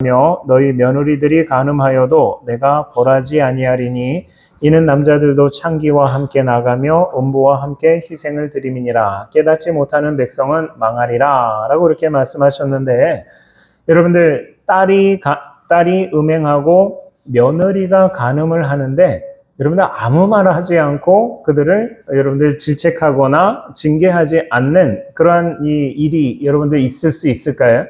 너희 며느리들이 간음하여도 내가 벌하지 아니하리니 이는 남자들도 창기와 함께 나가며 음부와 함께 희생을 드림이니라. 깨닫지 못하는 백성은 망하리라 라고 이렇게 말씀하셨는데, 여러분들 딸이 음행하고 며느리가 간음을 하는데 여러분들 아무 말 하지 않고 그들을 여러분들 질책하거나 징계하지 않는 그러한 이 일이 여러분들 있을 수 있을까요?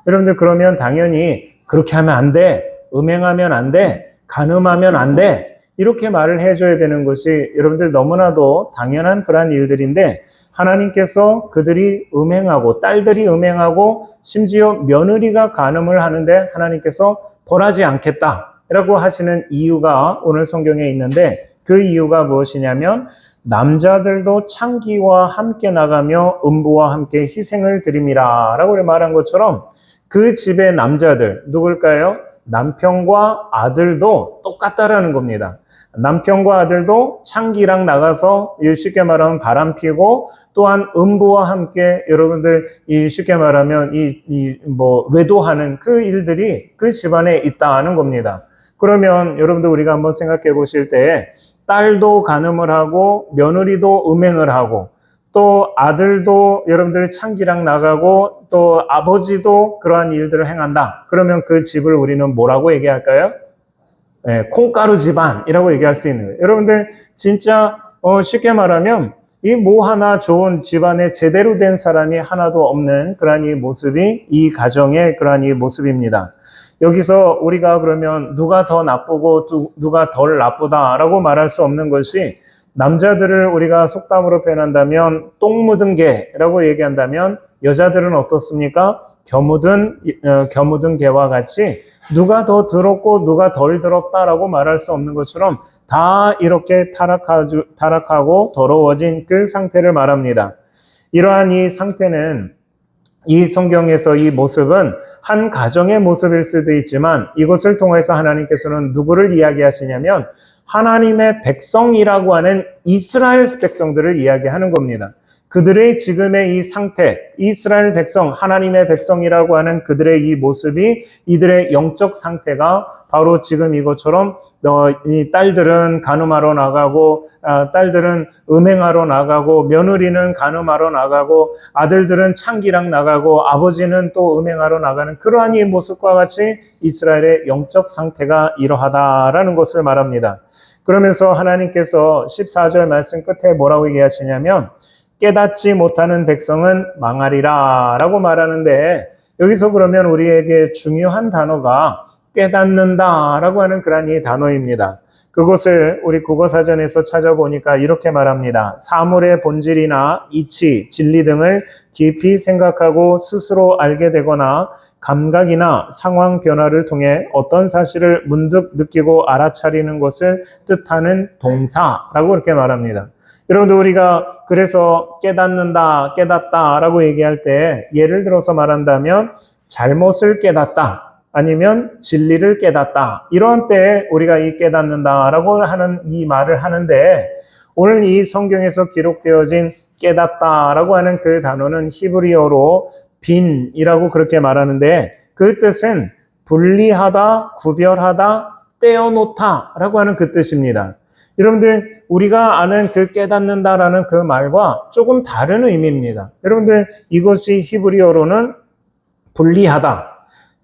여러분들 그러면 당연히 그렇게 하면 안 돼, 음행하면 안 돼, 간음하면 안 돼, 이렇게 말을 해줘야 되는 것이 여러분들 너무나도 당연한 그러한 일들인데, 하나님께서 그들이 음행하고 딸들이 음행하고 심지어 며느리가 간음을 하는데 하나님께서 벌하지 않겠다라고 하시는 이유가 오늘 성경에 있는데, 그 이유가 무엇이냐면 남자들도 창기와 함께 나가며 음부와 함께 희생을 드림이라 라고 말한 것처럼 그 집의 남자들 누굴까요? 남편과 아들도 똑같다라는 겁니다. 남편과 아들도 창기랑 나가서 쉽게 말하면 바람 피고, 또한 음부와 함께 여러분들 쉽게 말하면 외도하는 그 일들이 그 집안에 있다는 겁니다. 그러면 여러분들 우리가 한번 생각해 보실 때 딸도 간음을 하고 며느리도 음행을 하고 또 아들도 여러분들 창기랑 나가고 또 아버지도 그러한 일들을 행한다. 그러면 그 집을 우리는 뭐라고 얘기할까요? 콩가루 집안이라고 얘기할 수 있는 거예요. 여러분들 진짜 쉽게 말하면 이 뭐 하나 좋은 집안에 제대로 된 사람이 하나도 없는 그러한 이 모습이 이 가정의 그러한 이 모습입니다. 여기서 우리가 그러면 누가 더 나쁘고 누가 덜 나쁘다라고 말할 수 없는 것이, 남자들을 우리가 속담으로 표현한다면 똥 묻은 개라고 얘기한다면 여자들은 어떻습니까? 겨 묻은 개와 같이 누가 더 더럽고 누가 덜 더럽다라고 말할 수 없는 것처럼 다 이렇게 타락하고 더러워진 그 상태를 말합니다. 이러한 이 상태는 이 성경에서 이 모습은 한 가정의 모습일 수도 있지만 이것을 통해서 하나님께서는 누구를 이야기하시냐면 하나님의 백성이라고 하는 이스라엘 백성들을 이야기하는 겁니다. 그들의 지금의 이 상태, 이스라엘 백성, 하나님의 백성이라고 하는 그들의 이 모습이, 이들의 영적 상태가 바로 지금 이것처럼 이 딸들은 간음하러 나가고 딸들은 음행하러 나가고 며느리는 간음하러 나가고 아들들은 창기랑 나가고 아버지는 또 음행하러 나가는 그러한 이 모습과 같이 이스라엘의 영적 상태가 이러하다라는 것을 말합니다. 그러면서 하나님께서 14절 말씀 끝에 뭐라고 얘기하시냐면 깨닫지 못하는 백성은 망하리라 라고 말하는데, 여기서 그러면 우리에게 중요한 단어가 깨닫는다 라고 하는 그런 이 단어입니다. 그것을 우리 국어사전에서 찾아보니까 이렇게 말합니다. 사물의 본질이나 이치, 진리 등을 깊이 생각하고 스스로 알게 되거나 감각이나 상황 변화를 통해 어떤 사실을 문득 느끼고 알아차리는 것을 뜻하는 동사라고 이렇게 말합니다. 여러분들 우리가 그래서 깨닫는다, 깨닫다라고 얘기할 때 예를 들어서 말한다면 잘못을 깨닫다, 아니면 진리를 깨닫다, 이런 때에 우리가 이 깨닫는다라고 하는 이 말을 하는데, 오늘 이 성경에서 기록되어진 깨닫다라고 하는 그 단어는 히브리어로 빈이라고 그렇게 말하는데, 그 뜻은 분리하다, 구별하다, 떼어놓다라고 하는 그 뜻입니다. 여러분들 우리가 아는 그 깨닫는다라는 그 말과 조금 다른 의미입니다. 여러분들 이것이 히브리어로는 분리하다,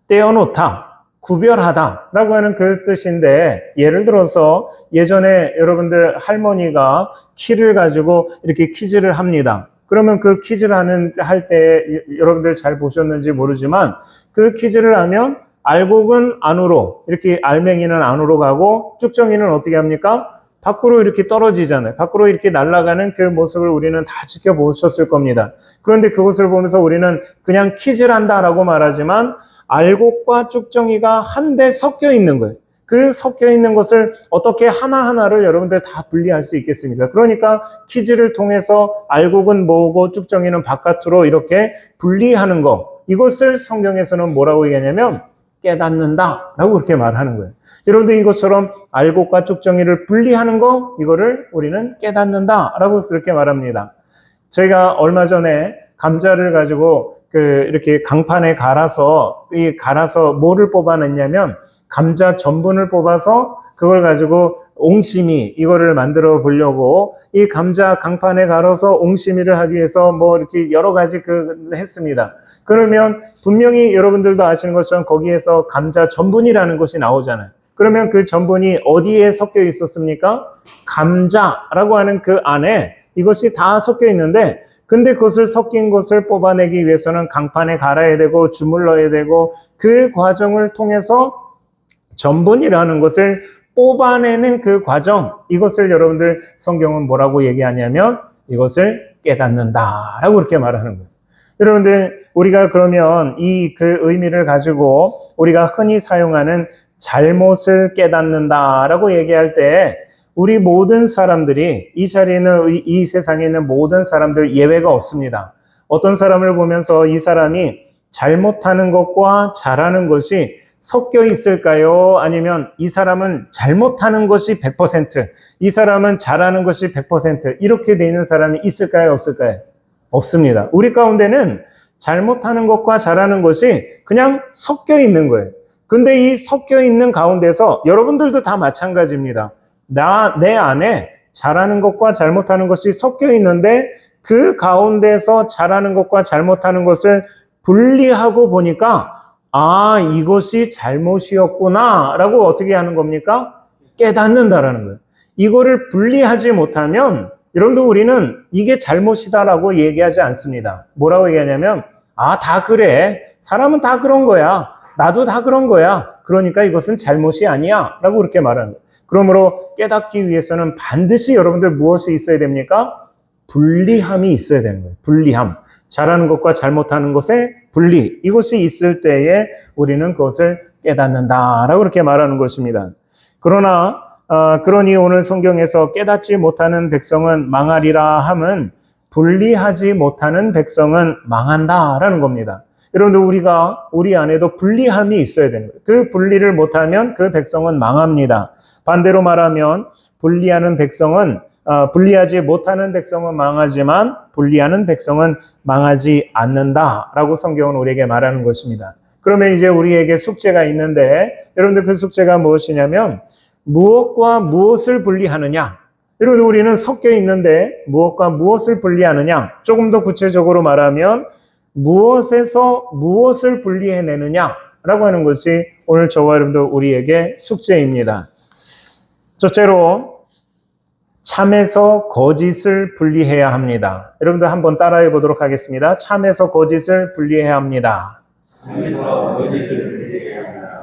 떼어놓다, 구별하다라고 하는 그 뜻인데, 예를 들어서 예전에 여러분들 할머니가 키를 가지고 이렇게 퀴즈를 합니다. 그러면 그 퀴즈를 할 때 여러분들 잘 보셨는지 모르지만 그 퀴즈를 하면 알곡은 안으로, 이렇게 알맹이는 안으로 가고 쭉정이는 어떻게 합니까? 밖으로 이렇게 떨어지잖아요. 밖으로 이렇게 날아가는 그 모습을 우리는 다 지켜보셨을 겁니다. 그런데 그것을 보면서 우리는 그냥 퀴즈를 한다라고 말하지만 알곡과 쭉정이가 한데 섞여 있는 거예요. 그 섞여 있는 것을 어떻게 하나하나를 여러분들 다 분리할 수 있겠습니까? 그러니까 퀴즈를 통해서 알곡은 뭐고 쭉정이는 바깥으로 이렇게 분리하는 거, 이것을 성경에서는 뭐라고 얘기하냐면 깨닫는다 라고 그렇게 말하는 거예요. 여러분들 이것처럼 알곡과 쭉정이를 분리하는 거, 이거를 우리는 깨닫는다 라고 그렇게 말합니다. 저희가 얼마 전에 감자를 가지고 이렇게 강판에 갈아서 뭐를 뽑아냈냐면 감자 전분을 뽑아서 그걸 가지고 옹심이 이거를 만들어 보려고 이 감자 강판에 갈아서 옹심이를 하기 위해서 뭐 이렇게 여러 가지 했습니다. 그러면 분명히 여러분들도 아시는 것처럼 거기에서 감자 전분이라는 것이 나오잖아요. 그러면 그 전분이 어디에 섞여 있었습니까? 감자라고 하는 그 안에 이것이 다 섞여 있는데, 근데 그것을 섞인 것을 뽑아내기 위해서는 강판에 갈아야 되고 주물러야 되고 그 과정을 통해서 전분이라는 것을 뽑아내는 그 과정, 이것을 여러분들 성경은 뭐라고 얘기하냐면 이것을 깨닫는다라고 그렇게 말하는 거예요. 여러분들 우리가 그러면 그 의미를 가지고 우리가 흔히 사용하는 잘못을 깨닫는다라고 얘기할 때 우리 모든 사람들이 이 자리에 있는 이 세상에 있는 모든 사람들 예외가 없습니다. 어떤 사람을 보면서 이 사람이 잘못하는 것과 잘하는 것이 섞여 있을까요? 아니면 이 사람은 잘못하는 것이 100%, 이 사람은 잘하는 것이 100% 이렇게 돼 있는 사람이 있을까요? 없을까요? 없습니다. 우리 가운데는 잘못하는 것과 잘하는 것이 그냥 섞여 있는 거예요. 근데 이 섞여 있는 가운데서 여러분들도 다 마찬가지입니다. 내 안에 잘하는 것과 잘못하는 것이 섞여 있는데 그 가운데서 잘하는 것과 잘못하는 것을 분리하고 보니까 이것이 잘못이었구나 라고 어떻게 하는 겁니까? 깨닫는다라는 거예요. 이거를 분리하지 못하면 여러분들 우리는 이게 잘못이다라고 얘기하지 않습니다. 뭐라고 얘기하냐면 다 그래. 사람은 다 그런 거야. 나도 다 그런 거야. 그러니까 이것은 잘못이 아니야 라고 그렇게 말하는 거예요. 그러므로 깨닫기 위해서는 반드시 여러분들 무엇이 있어야 됩니까? 분리함이 있어야 되는 거예요. 분리함. 잘하는 것과 잘못하는 것의 분리. 이것이 있을 때에 우리는 그것을 깨닫는다라고 그렇게 말하는 것입니다. 그러니 오늘 성경에서 깨닫지 못하는 백성은 망하리라 함은 분리하지 못하는 백성은 망한다라는 겁니다. 여러분들 우리 안에도 분리함이 있어야 되는 거예요. 그 분리를 못하면 그 백성은 망합니다. 반대로 말하면 분리하지 못하는 백성은 망하지만 분리하는 백성은 망하지 않는다라고 성경은 우리에게 말하는 것입니다. 그러면 이제 우리에게 숙제가 있는데 여러분들 그 숙제가 무엇이냐면 무엇과 무엇을 분리하느냐. 여러분 우리는 섞여 있는데 무엇과 무엇을 분리하느냐. 조금 더 구체적으로 말하면 무엇에서 무엇을 분리해내느냐라고 하는 것이 오늘 저와 여러분들 우리에게 숙제입니다. 첫째로 참에서 거짓을 분리해야 합니다. 여러분들 한번 따라해 보도록 하겠습니다. 참에서 거짓을 분리해야 합니다.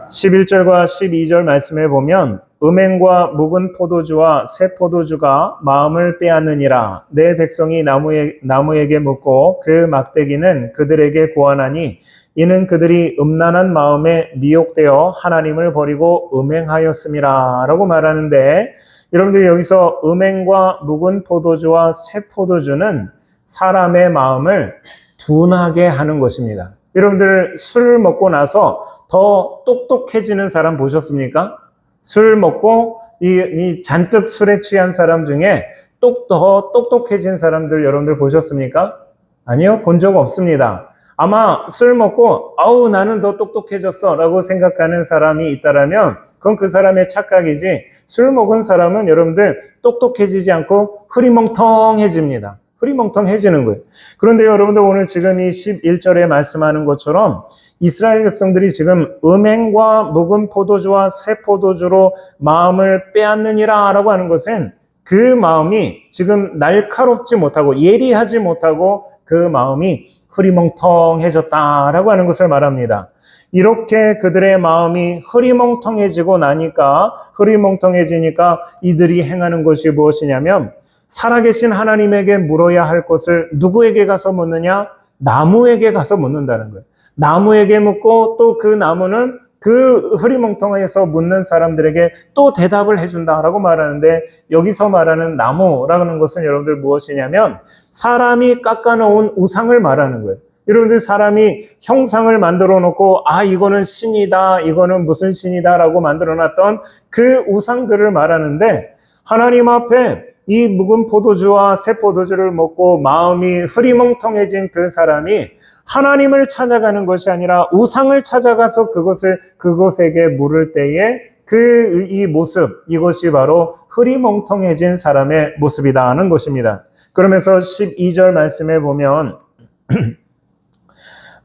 11절과 12절 말씀해 보면 음행과 묵은 포도주와 새 포도주가 마음을 빼앗느니라. 내 백성이 나무에게 묻고 그 막대기는 그들에게 고하나니 이는 그들이 음란한 마음에 미혹되어 하나님을 버리고 음행하였음이라 라고 말하는데 여러분들 여기서 음행과 묵은 포도주와 새 포도주는 사람의 마음을 둔하게 하는 것입니다. 여러분들 술 먹고 나서 더 똑똑해지는 사람 보셨습니까? 술 먹고 이 잔뜩 술에 취한 사람 중에 더 똑똑해진 사람들 여러분들 보셨습니까? 아니요, 본 적 없습니다. 아마 술 먹고 나는 더 똑똑해졌어 라고 생각하는 사람이 있다라면 그건 그 사람의 착각이지 술 먹은 사람은 여러분들 똑똑해지지 않고 흐리멍텅해집니다. 흐리멍텅해지는 거예요. 그런데 여러분들 오늘 지금 이 11절에 말씀하는 것처럼 이스라엘 백성들이 지금 음행과 묵은 포도주와 새 포도주로 마음을 빼앗느니라 라고 하는 것은 그 마음이 지금 날카롭지 못하고 예리하지 못하고 그 마음이 흐리멍텅해졌다라고 하는 것을 말합니다. 이렇게 그들의 마음이 흐리멍텅해지니까 이들이 행하는 것이 무엇이냐면 살아계신 하나님에게 물어야 할 것을 누구에게 가서 묻느냐? 나무에게 가서 묻는다는 거예요. 나무에게 묻고 또 그 나무는 그 흐리멍텅해서 묻는 사람들에게 또 대답을 해준다라고 말하는데 여기서 말하는 나무라는 것은 여러분들 무엇이냐면 사람이 깎아놓은 우상을 말하는 거예요. 여러분들 사람이 형상을 만들어 놓고 이거는 신이다, 이거는 무슨 신이다 라고 만들어 놨던 그 우상들을 말하는데 하나님 앞에 이 묵은 포도주와 새 포도주를 먹고 마음이 흐리멍텅해진 그 사람이 하나님을 찾아가는 것이 아니라 우상을 찾아가서 그것에게 물을 때에 이 모습, 이것이 바로 흐리멍텅해진 사람의 모습이다 하는 것입니다. 그러면서 12절 말씀에 보면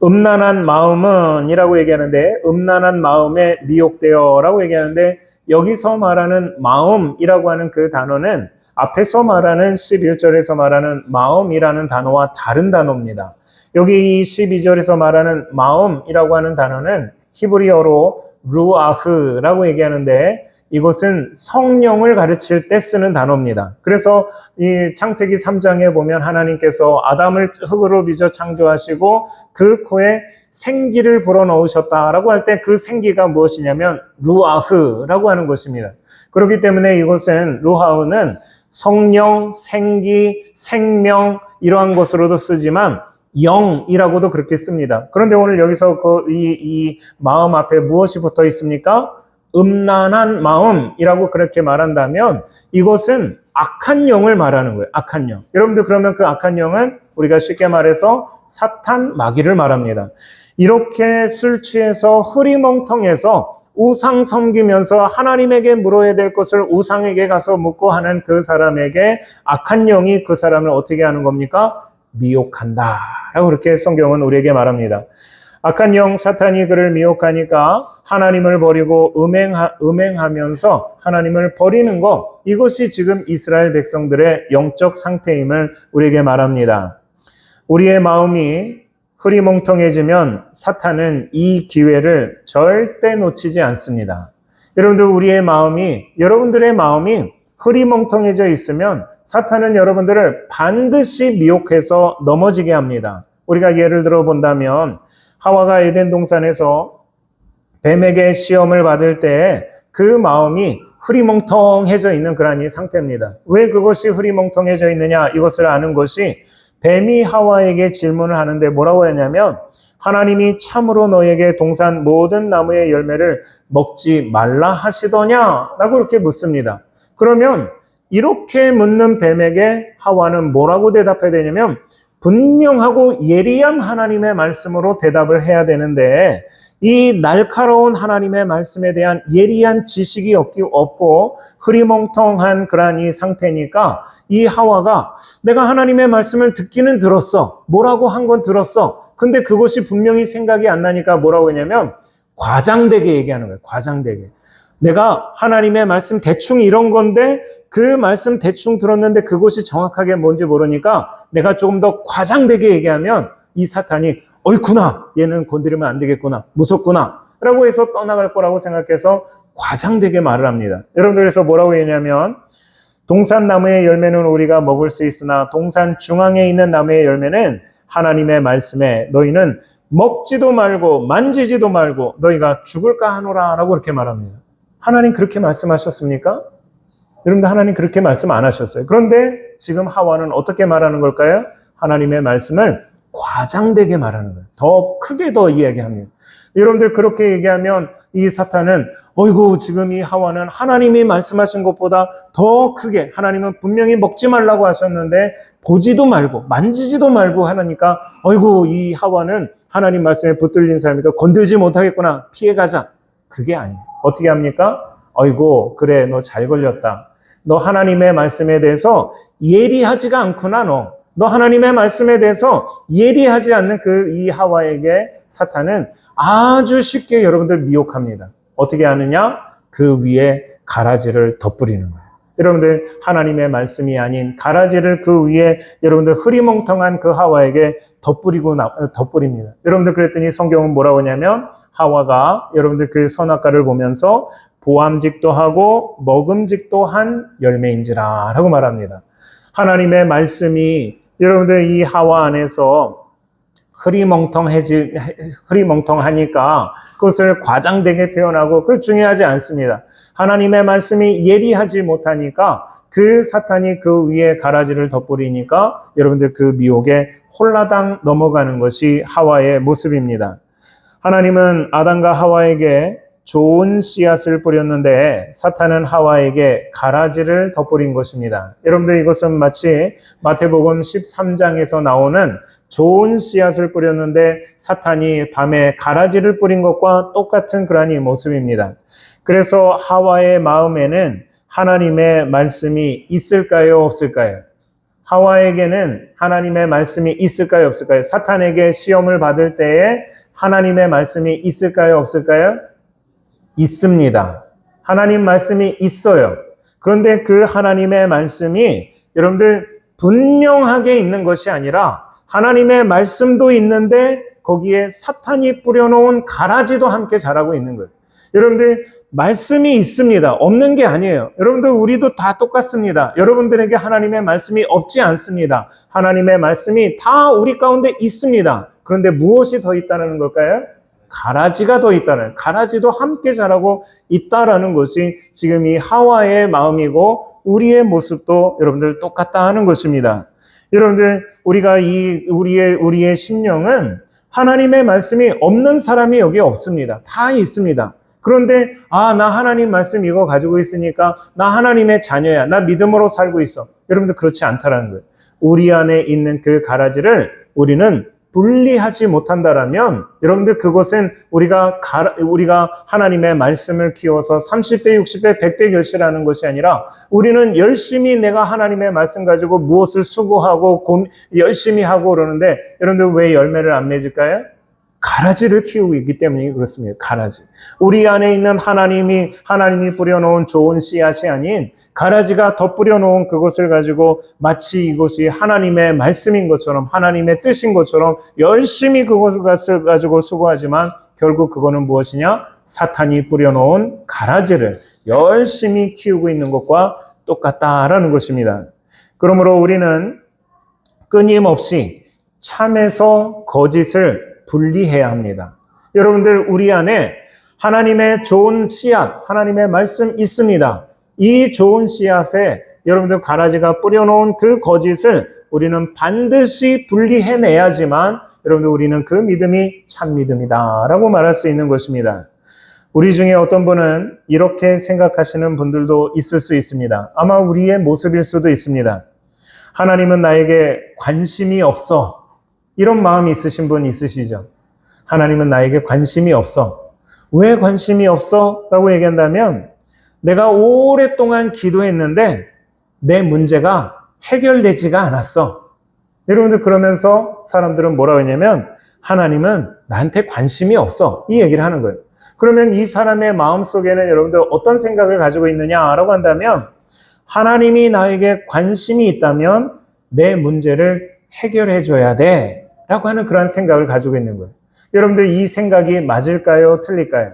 음란한 마음은 이라고 얘기하는데, 음란한 마음에 미혹되어 라고 얘기하는데, 여기서 말하는 마음이라고 하는 그 단어는 앞에서 말하는 11절에서 말하는 마음이라는 단어와 다른 단어입니다. 여기 이 12절에서 말하는 마음이라고 하는 단어는 히브리어로 루아흐라고 얘기하는데, 이것은 성령을 가르칠 때 쓰는 단어입니다. 그래서 이 창세기 3장에 보면 하나님께서 아담을 흙으로 빚어 창조하시고 그 코에 생기를 불어넣으셨다라고 할 때 그 생기가 무엇이냐면 루아흐라고 하는 것입니다. 그렇기 때문에 이것은 루아흐는 성령, 생기, 생명 이러한 것으로도 쓰지만 영이라고도 그렇게 씁니다. 그런데 오늘 여기서 이 마음 앞에 무엇이 붙어 있습니까? 음란한 마음이라고 그렇게 말한다면 이것은 악한 영을 말하는 거예요. 악한 영. 여러분들 그러면 그 악한 영은 우리가 쉽게 말해서 사탄, 마귀를 말합니다. 이렇게 술 취해서 흐리멍텅해서 우상 섬기면서 하나님에게 물어야 될 것을 우상에게 가서 묻고 하는 그 사람에게 악한 영이 그 사람을 어떻게 하는 겁니까? 미혹한다 라고 그렇게 성경은 우리에게 말합니다. 악한 영 사탄이 그를 미혹하니까 하나님을 버리고 음행하면서 하나님을 버리는 것, 이것이 지금 이스라엘 백성들의 영적 상태임을 우리에게 말합니다. 우리의 마음이 흐리멍텅해지면 사탄은 이 기회를 절대 놓치지 않습니다. 여러분들의 마음이 흐리멍텅해져 있으면 사탄은 여러분들을 반드시 미혹해서 넘어지게 합니다. 우리가 예를 들어 본다면 하와가 에덴 동산에서 뱀에게 시험을 받을 때 그 마음이 흐리멍텅해져 있는 그러한 상태입니다. 왜 그것이 흐리멍텅해져 있느냐? 이것을 아는 것이 뱀이 하와에게 질문을 하는데 뭐라고 했냐면 하나님이 참으로 너에게 동산 모든 나무의 열매를 먹지 말라 하시더냐? 라고 이렇게 묻습니다. 그러면 이렇게 묻는 뱀에게 하와는 뭐라고 대답해야 되냐면 분명하고 예리한 하나님의 말씀으로 대답을 해야 되는데 이 날카로운 하나님의 말씀에 대한 예리한 지식이 없고 흐리멍텅한 그러한 이 상태니까 이 하와가 내가 하나님의 말씀을 듣기는 들었어. 뭐라고 한 건 들었어. 근데 그것이 분명히 생각이 안 나니까 뭐라고 했냐면 과장되게 얘기하는 거예요. 과장되게. 내가 하나님의 말씀 대충 이런 건데 그 말씀 대충 들었는데 그것이 정확하게 뭔지 모르니까 내가 조금 더 과장되게 얘기하면 이 사탄이 어이구나, 얘는 건드리면 안 되겠구나, 무섭구나 라고 해서 떠나갈 거라고 생각해서 과장되게 말을 합니다. 여러분들 그래서 뭐라고 했냐면 동산 나무의 열매는 우리가 먹을 수 있으나 동산 중앙에 있는 나무의 열매는 하나님의 말씀에 너희는 먹지도 말고 만지지도 말고 너희가 죽을까 하노라 라고 그렇게 말합니다. 하나님 그렇게 말씀하셨습니까? 여러분들 하나님 그렇게 말씀 안 하셨어요. 그런데 지금 하와는 어떻게 말하는 걸까요? 하나님의 말씀을 과장되게 말하는 거예요. 더 크게 더 이야기합니다. 여러분들 그렇게 얘기하면 이 사탄은 어이구 지금 이 하와는 하나님이 말씀하신 것보다 더 크게 하나님은 분명히 먹지 말라고 하셨는데 보지도 말고 만지지도 말고 하니까 어이구 이 하와는 하나님 말씀에 붙들린 사람이니까 건들지 못하겠구나 피해가자. 그게 아니에요. 어떻게 합니까? 어이구 그래 너 잘 걸렸다. 너 하나님의 말씀에 대해서 예리하지가 않구나 너 하나님의 말씀에 대해서 예리하지 않는 이 하와에게 사탄은 아주 쉽게 여러분들 미혹합니다. 어떻게 하느냐? 그 위에 가라지를 덧뿌리는 거예요. 여러분들 하나님의 말씀이 아닌 가라지를 그 위에 여러분들 흐리멍텅한 그 하와에게 덧뿌립니다. 여러분들 그랬더니 성경은 뭐라고 하냐면 하와가 여러분들 그 선악과를 보면서 보암직도 하고 먹음직도 한 열매인지라 라고 말합니다. 하나님의 말씀이 여러분들 이 하와 안에서 흐리멍텅하니까 그것을 과장되게 표현하고 그 중요하지 않습니다. 하나님의 말씀이 예리하지 못하니까 그 사탄이 그 위에 가라지를 덧뿌리니까 여러분들 그 미혹에 홀라당 넘어가는 것이 하와의 모습입니다. 하나님은 아담과 하와에게 좋은 씨앗을 뿌렸는데 사탄은 하와에게 가라지를 덧뿌린 것입니다. 여러분들 이것은 마치 마태복음 13장에서 나오는 좋은 씨앗을 뿌렸는데 사탄이 밤에 가라지를 뿌린 것과 똑같은 그러한 모습입니다. 그래서 하와의 마음에는 하나님의 말씀이 있을까요, 없을까요? 하와에게는 하나님의 말씀이 있을까요, 없을까요? 사탄에게 시험을 받을 때에 하나님의 말씀이 있을까요, 없을까요? 있습니다. 하나님 말씀이 있어요. 그런데 그 하나님의 말씀이 여러분들 분명하게 있는 것이 아니라 하나님의 말씀도 있는데 거기에 사탄이 뿌려놓은 가라지도 함께 자라고 있는 거예요. 여러분들 말씀이 있습니다. 없는 게 아니에요. 여러분들 우리도 다 똑같습니다. 여러분들에게 하나님의 말씀이 없지 않습니다. 하나님의 말씀이 다 우리 가운데 있습니다. 그런데 무엇이 더 있다는 걸까요? 가라지가 더 있다는, 가라지도 함께 자라고 있다라는 것이 지금 이 하와의 마음이고 우리의 모습도 여러분들 똑같다 하는 것입니다. 여러분들 우리가 우리의 심령은 하나님의 말씀이 없는 사람이 여기 없습니다. 다 있습니다. 그런데 나 하나님 말씀 이거 가지고 있으니까 나 하나님의 자녀야. 나 믿음으로 살고 있어. 여러분들 그렇지 않다라는 거예요. 우리 안에 있는 그 가라지를 우리는 분리하지 못한다라면 여러분들 그것은 우리가 하나님의 말씀을 키워서 30배, 60배, 100배 결실하는 것이 아니라 우리는 열심히 내가 하나님의 말씀 가지고 무엇을 수고하고 열심히 하고 그러는데 여러분들 왜 열매를 안 맺을까요? 가라지를 키우고 있기 때문에 그렇습니다. 가라지. 우리 안에 있는 하나님이 뿌려놓은 좋은 씨앗이 아닌 가라지가 덧뿌려 놓은 그것을 가지고 마치 이것이 하나님의 말씀인 것처럼 하나님의 뜻인 것처럼 열심히 그것을 가지고 수고하지만 결국 그거는 무엇이냐? 사탄이 뿌려놓은 가라지를 열심히 키우고 있는 것과 똑같다라는 것입니다. 그러므로 우리는 끊임없이 참에서 거짓을 분리해야 합니다. 여러분들 우리 안에 하나님의 좋은 씨앗, 하나님의 말씀 있습니다. 이 좋은 씨앗에 여러분들 가라지가 뿌려놓은 그 거짓을 우리는 반드시 분리해내야지만 여러분들 우리는 그 믿음이 참 믿음이다 라고 말할 수 있는 것입니다. 우리 중에 어떤 분은 이렇게 생각하시는 분들도 있을 수 있습니다. 아마 우리의 모습일 수도 있습니다. 하나님은 나에게 관심이 없어. 이런 마음이 있으신 분 있으시죠? 하나님은 나에게 관심이 없어. 왜 관심이 없어? 라고 얘기한다면 내가 오랫동안 기도했는데 내 문제가 해결되지가 않았어. 여러분들 그러면서 사람들은 뭐라고 했냐면 하나님은 나한테 관심이 없어. 이 얘기를 하는 거예요. 그러면 이 사람의 마음속에는 여러분들 어떤 생각을 가지고 있느냐라고 한다면 하나님이 나에게 관심이 있다면 내 문제를 해결해 줘야 돼 라고 하는 그런 생각을 가지고 있는 거예요. 여러분들 이 생각이 맞을까요? 틀릴까요?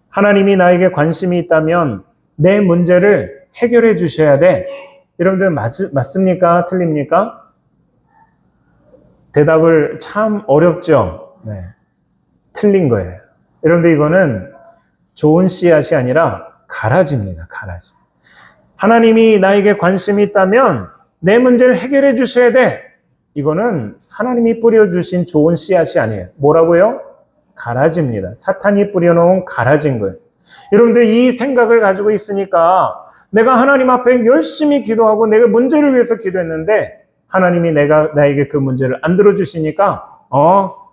하나님이 나에게 관심이 있다면 내 문제를 해결해 주셔야 돼. 여러분들 맞습니까? 틀립니까? 대답을 참 어렵죠? 네. 틀린 거예요. 여러분들 이거는 좋은 씨앗이 아니라 가라지입니다. 가라지. 하나님이 나에게 관심이 있다면 내 문제를 해결해 주셔야 돼. 이거는 하나님이 뿌려주신 좋은 씨앗이 아니에요. 뭐라고요? 가라지입니다. 사탄이 뿌려놓은 가라지인 거예요. 여러분들 이 생각을 가지고 있으니까 내가 하나님 앞에 열심히 기도하고 내가 문제를 위해서 기도했는데 하나님이 나에게 그 문제를 안 들어주시니까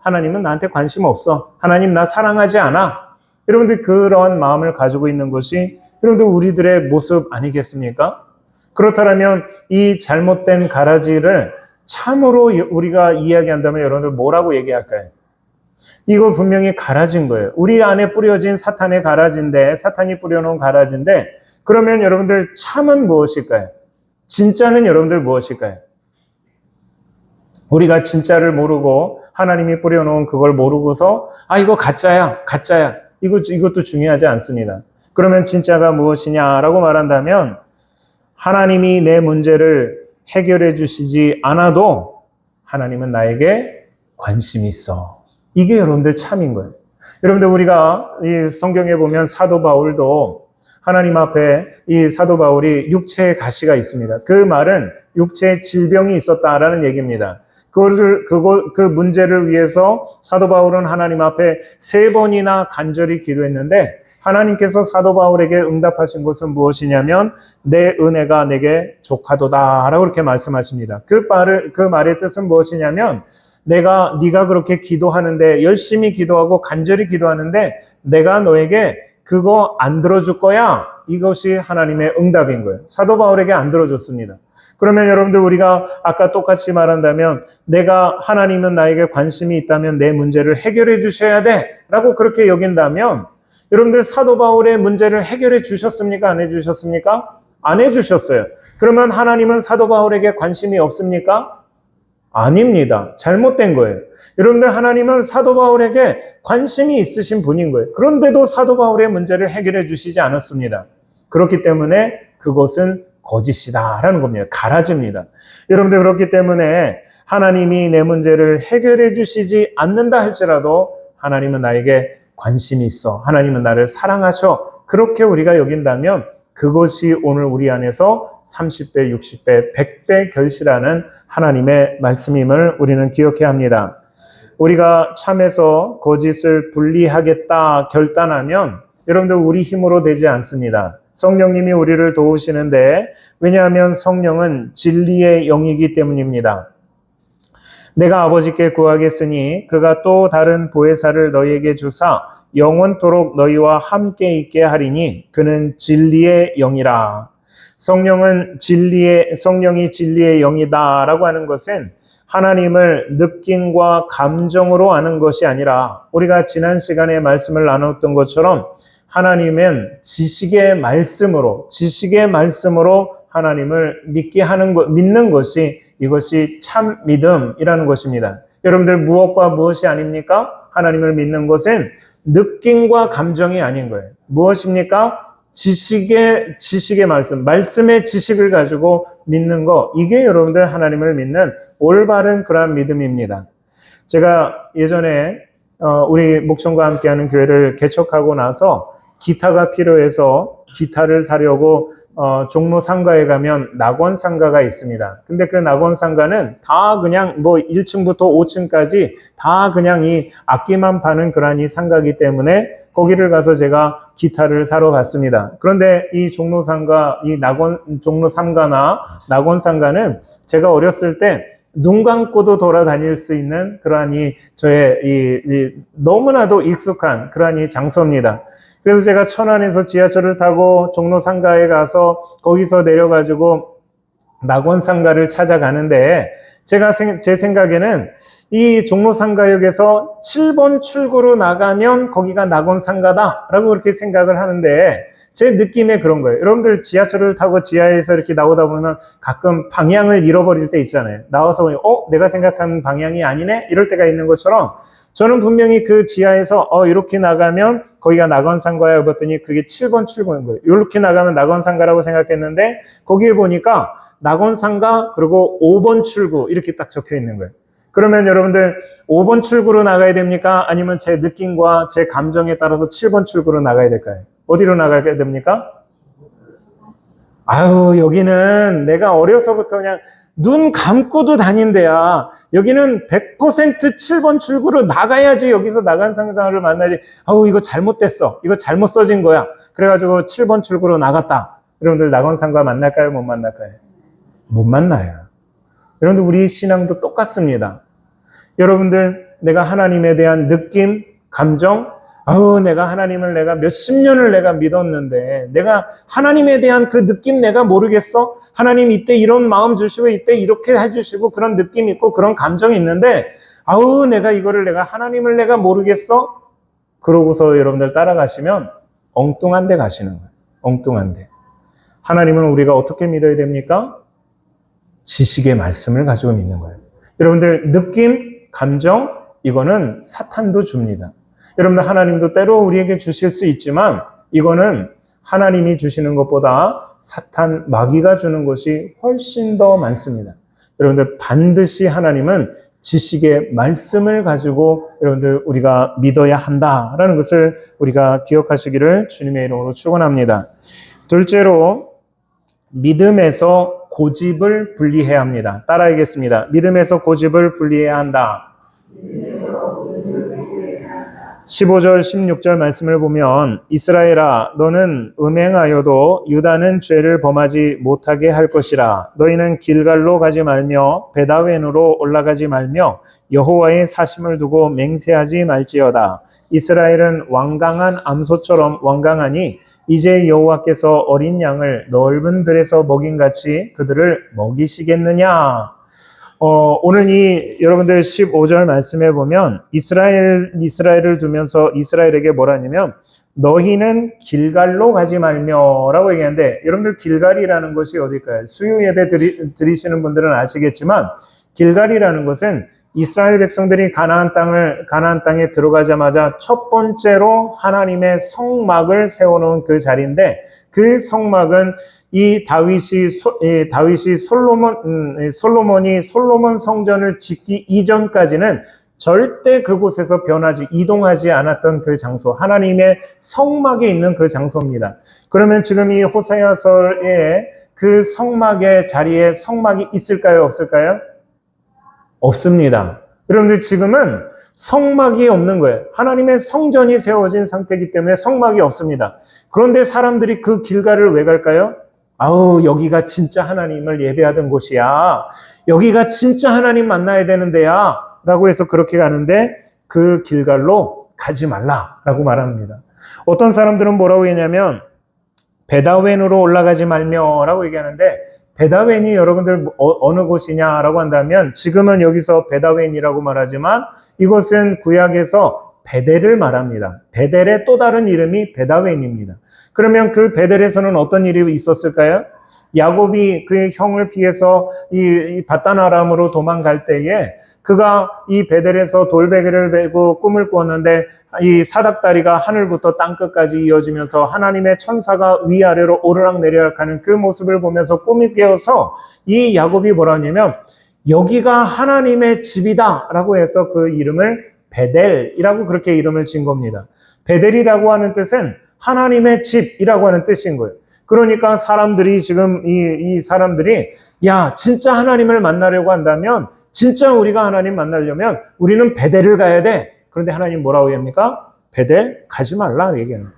하나님은 나한테 관심 없어. 하나님 나 사랑하지 않아. 여러분들 그런 마음을 가지고 있는 것이 여러분들 우리들의 모습 아니겠습니까? 그렇다면 이 잘못된 가라지를 참으로 우리가 이야기한다면 여러분들 뭐라고 얘기할까요? 이거 분명히 가라진 거예요. 우리 안에 뿌려진 사탄의 가라지인데, 사탄이 뿌려놓은 가라지인데, 그러면 여러분들 참은 무엇일까요? 진짜는 여러분들 무엇일까요? 우리가 진짜를 모르고 하나님이 뿌려놓은 그걸 모르고서 이거 가짜야. 이것도 중요하지 않습니다. 그러면 진짜가 무엇이냐라고 말한다면 하나님이 내 문제를 해결해 주시지 않아도 하나님은 나에게 관심이 있어. 이게 여러분들 참인 거예요. 여러분들 우리가 이 성경에 보면 사도 바울도 하나님 앞에 이 사도 바울이 육체의 가시가 있습니다. 그 말은 육체의 질병이 있었다라는 얘기입니다. 그 문제를 위해서 사도 바울은 하나님 앞에 3번이나 간절히 기도했는데 하나님께서 사도 바울에게 응답하신 것은 무엇이냐면 내 은혜가 내게 족하도다 라고 이렇게 말씀하십니다. 그 말의 뜻은 무엇이냐면 네가 그렇게 기도하는데 열심히 기도하고 간절히 기도하는데 내가 너에게 그거 안 들어줄 거야. 이것이 하나님의 응답인 거예요. 사도 바울에게 안 들어줬습니다. 그러면 여러분들 우리가 아까 똑같이 말한다면 하나님은 나에게 관심이 있다면 내 문제를 해결해 주셔야 돼 라고 그렇게 여긴다면 여러분들 사도 바울의 문제를 해결해 주셨습니까? 안 해주셨습니까? 안 해주셨어요. 그러면 하나님은 사도 바울에게 관심이 없습니까? 아닙니다. 잘못된 거예요. 여러분들 하나님은 사도 바울에게 관심이 있으신 분인 거예요. 그런데도 사도 바울의 문제를 해결해 주시지 않았습니다. 그렇기 때문에 그것은 거짓이다라는 겁니다. 가라집니다. 여러분들 그렇기 때문에 하나님이 내 문제를 해결해 주시지 않는다 할지라도 하나님은 나에게 관심이 있어. 하나님은 나를 사랑하셔. 그렇게 우리가 여긴다면 그것이 오늘 우리 안에서 30배, 60배, 100배 결실하는 하나님의 말씀임을 우리는 기억해야 합니다. 우리가 참에서 거짓을 분리하겠다 결단하면 여러분들 우리 힘으로 되지 않습니다. 성령님이 우리를 도우시는데 왜냐하면 성령은 진리의 영이기 때문입니다. 내가 아버지께 구하겠으니 그가 또 다른 보혜사를 너희에게 주사 영원토록 너희와 함께 있게 하리니 그는 진리의 영이라. 성령이 진리의 영이다라고 하는 것은 하나님을 느낌과 감정으로 아는 것이 아니라 우리가 지난 시간에 말씀을 나눴던 것처럼 하나님은 지식의 말씀으로 하나님을 믿는 것이 이것이 참 믿음이라는 것입니다. 여러분들 무엇과 무엇이 아닙니까? 하나님을 믿는 것은 느낌과 감정이 아닌 거예요. 무엇입니까? 지식의 말씀의 지식을 가지고 믿는 거, 이게 여러분들 하나님을 믿는 올바른 그러한 믿음입니다. 제가 예전에 우리 목청과 함께하는 교회를 개척하고 나서 기타가 필요해서 기타를 사려고 종로 상가에 가면 낙원 상가가 있습니다. 근데 그 낙원 상가는 다 그냥 1층부터 5층까지 다 그냥 이 악기만 파는 그런 이 상가이기 때문에 거기를 가서 제가 기타를 사러 갔습니다. 그런데 이 종로 상가, 종로 상가나 낙원 상가는 제가 어렸을 때 눈 감고도 돌아다닐 수 있는 그러한 저의 너무나도 익숙한 그러한 이 장소입니다. 그래서 제가 천안에서 지하철을 타고 종로 상가에 가서 거기서 내려가지고 낙원 상가를 찾아가는데 제 생각에는 이 종로 상가역에서 7번 출구로 나가면 거기가 낙원 상가다라고 그렇게 생각을 하는데 제 느낌에 그런 거예요. 여러분들 지하철을 타고 지하에서 이렇게 나오다 보면 가끔 방향을 잃어버릴 때 있잖아요. 나와서 내가 생각한 방향이 아니네? 이럴 때가 있는 것처럼 저는 분명히 그 지하에서 이렇게 나가면 거기가 낙원상가야 봤더니 그게 7번 출구인 거예요. 이렇게 나가면 낙원상가라고 생각했는데 거기에 보니까 낙원상가 그리고 5번 출구 이렇게 딱 적혀 있는 거예요. 그러면 여러분들 5번 출구로 나가야 됩니까? 아니면 제 느낌과 제 감정에 따라서 7번 출구로 나가야 될까요? 어디로 나가야 됩니까? 여기는 내가 어려서부터 그냥 눈 감고도 다닌 데야. 여기는 100% 7번 출구로 나가야지 여기서 낙원상가를 만나지. 이거 잘못됐어. 이거 잘못 써진 거야. 그래가지고 7번 출구로 나갔다. 여러분들 낙원상가 만날까요? 못 만날까요? 못 만나요. 여러분들 우리 신앙도 똑같습니다. 여러분들 내가 하나님에 대한 느낌, 감정, 내가 하나님을 내가 몇십 년을 내가 믿었는데 내가 하나님에 대한 그 느낌 내가 모르겠어? 하나님 이때 이런 마음 주시고 이때 이렇게 해주시고 그런 느낌 있고 그런 감정이 있는데 내가 하나님을 내가 모르겠어? 그러고서 여러분들 따라가시면 엉뚱한 데 가시는 거예요. 엉뚱한 데. 하나님은 우리가 어떻게 믿어야 됩니까? 지식의 말씀을 가지고 믿는 거예요. 여러분들 느낌, 감정 이거는 사탄도 줍니다. 여러분들 하나님도 때로 우리에게 주실 수 있지만 이거는 하나님이 주시는 것보다 사탄, 마귀가 주는 것이 훨씬 더 많습니다. 여러분들 반드시 하나님은 지식의 말씀을 가지고 여러분들 우리가 믿어야 한다라는 것을 우리가 기억하시기를 주님의 이름으로 축원합니다. 둘째로 믿음에서 고집을 분리해야 합니다. 따라하겠습니다. 믿음에서 고집을 분리해야 한다. 15절, 16절 말씀을 보면 이스라엘아 너는 음행하여도 유다는 죄를 범하지 못하게 할 것이라. 너희는 길갈로 가지 말며 베다웬으로 올라가지 말며 여호와의 사심을 두고 맹세하지 말지어다. 이스라엘은 완강한 암소처럼 완강하니 이제 여호와께서 어린 양을 넓은 들에서 먹인같이 그들을 먹이시겠느냐. 오늘 여러분들 15절 말씀해 보면 이스라엘을 두면서 이스라엘에게 뭐라 하냐면 너희는 길갈로 가지 말며 라고 얘기하는데, 여러분들 길갈이라는 것이 어딜까요? 수요 예배 드리시는 분들은 아시겠지만 길갈이라는 것은 이스라엘 백성들이 가나안 땅에 들어가자마자 첫 번째로 하나님의 성막을 세워놓은 그 자리인데, 그 성막은 이 다윗이 솔로몬 성전을 짓기 이전까지는 절대 그곳에서 이동하지 않았던 그 장소, 하나님의 성막에 있는 그 장소입니다. 그러면 지금 이 호세아서에 그 성막의 자리에 성막이 있을까요? 없을까요? 없습니다. 여러분들 지금은 성막이 없는 거예요. 하나님의 성전이 세워진 상태이기 때문에 성막이 없습니다. 그런데 사람들이 그 길가를 왜 갈까요? 여기가 진짜 하나님을 예배하던 곳이야. 여기가 진짜 하나님 만나야 되는 데야. 라고 해서 그렇게 가는데 그 길갈로 가지 말라라고 말합니다. 어떤 사람들은 뭐라고 했냐면 베다웬으로 올라가지 말며 라고 얘기하는데, 베다웬이 여러분들 어느 곳이냐라고 한다면 지금은 여기서 베다웬이라고 말하지만 이것은 구약에서 베델을 말합니다. 베델의 또 다른 이름이 베다웬입니다. 그러면 그 베델에서는 어떤 일이 있었을까요? 야곱이 그 형을 피해서 이 밧단 아람으로 도망갈 때에 그가 이 베델에서 돌베개를 베고 꿈을 꾸었는데 이 사닥다리가 하늘부터 땅끝까지 이어지면서 하나님의 천사가 위아래로 오르락내리락 하는 그 모습을 보면서 꿈이 깨어서 이 야곱이 뭐라 하냐면 여기가 하나님의 집이다 라고 해서 그 이름을 베델이라고 그렇게 이름을 진 겁니다. 베델이라고 하는 뜻은 하나님의 집이라고 하는 뜻인 거예요. 그러니까 사람들이 지금 이 사람들이 진짜 하나님을 만나려고 한다면, 진짜 우리가 하나님 만나려면 우리는 베델을 가야 돼. 그런데 하나님 뭐라고 합니까? 베델 가지 말라 얘기합니다.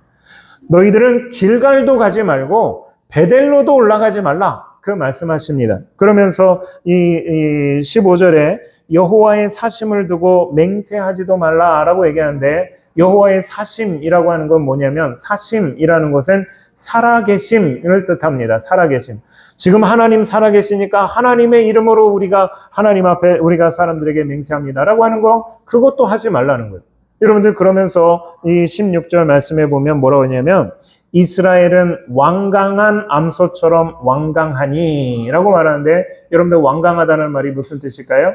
너희들은 길갈도 가지 말고 베델로도 올라가지 말라 그 말씀하십니다. 그러면서 이 15절에 여호와의 사심을 두고 맹세하지도 말라라고 얘기하는데, 여호와의 사심이라고 하는 건 뭐냐면, 사심이라는 것은 살아계심을 뜻합니다. 살아계심. 지금 하나님 살아계시니까 하나님의 이름으로 우리가 하나님 앞에 우리가 사람들에게 맹세합니다라고 하는 거, 그것도 하지 말라는 거예요. 여러분들 그러면서 이 16절 말씀에 보면 뭐라고 하냐면 이스라엘은 완강한 암소처럼 완강하니 라고 말하는데, 여러분들 완강하다는 말이 무슨 뜻일까요?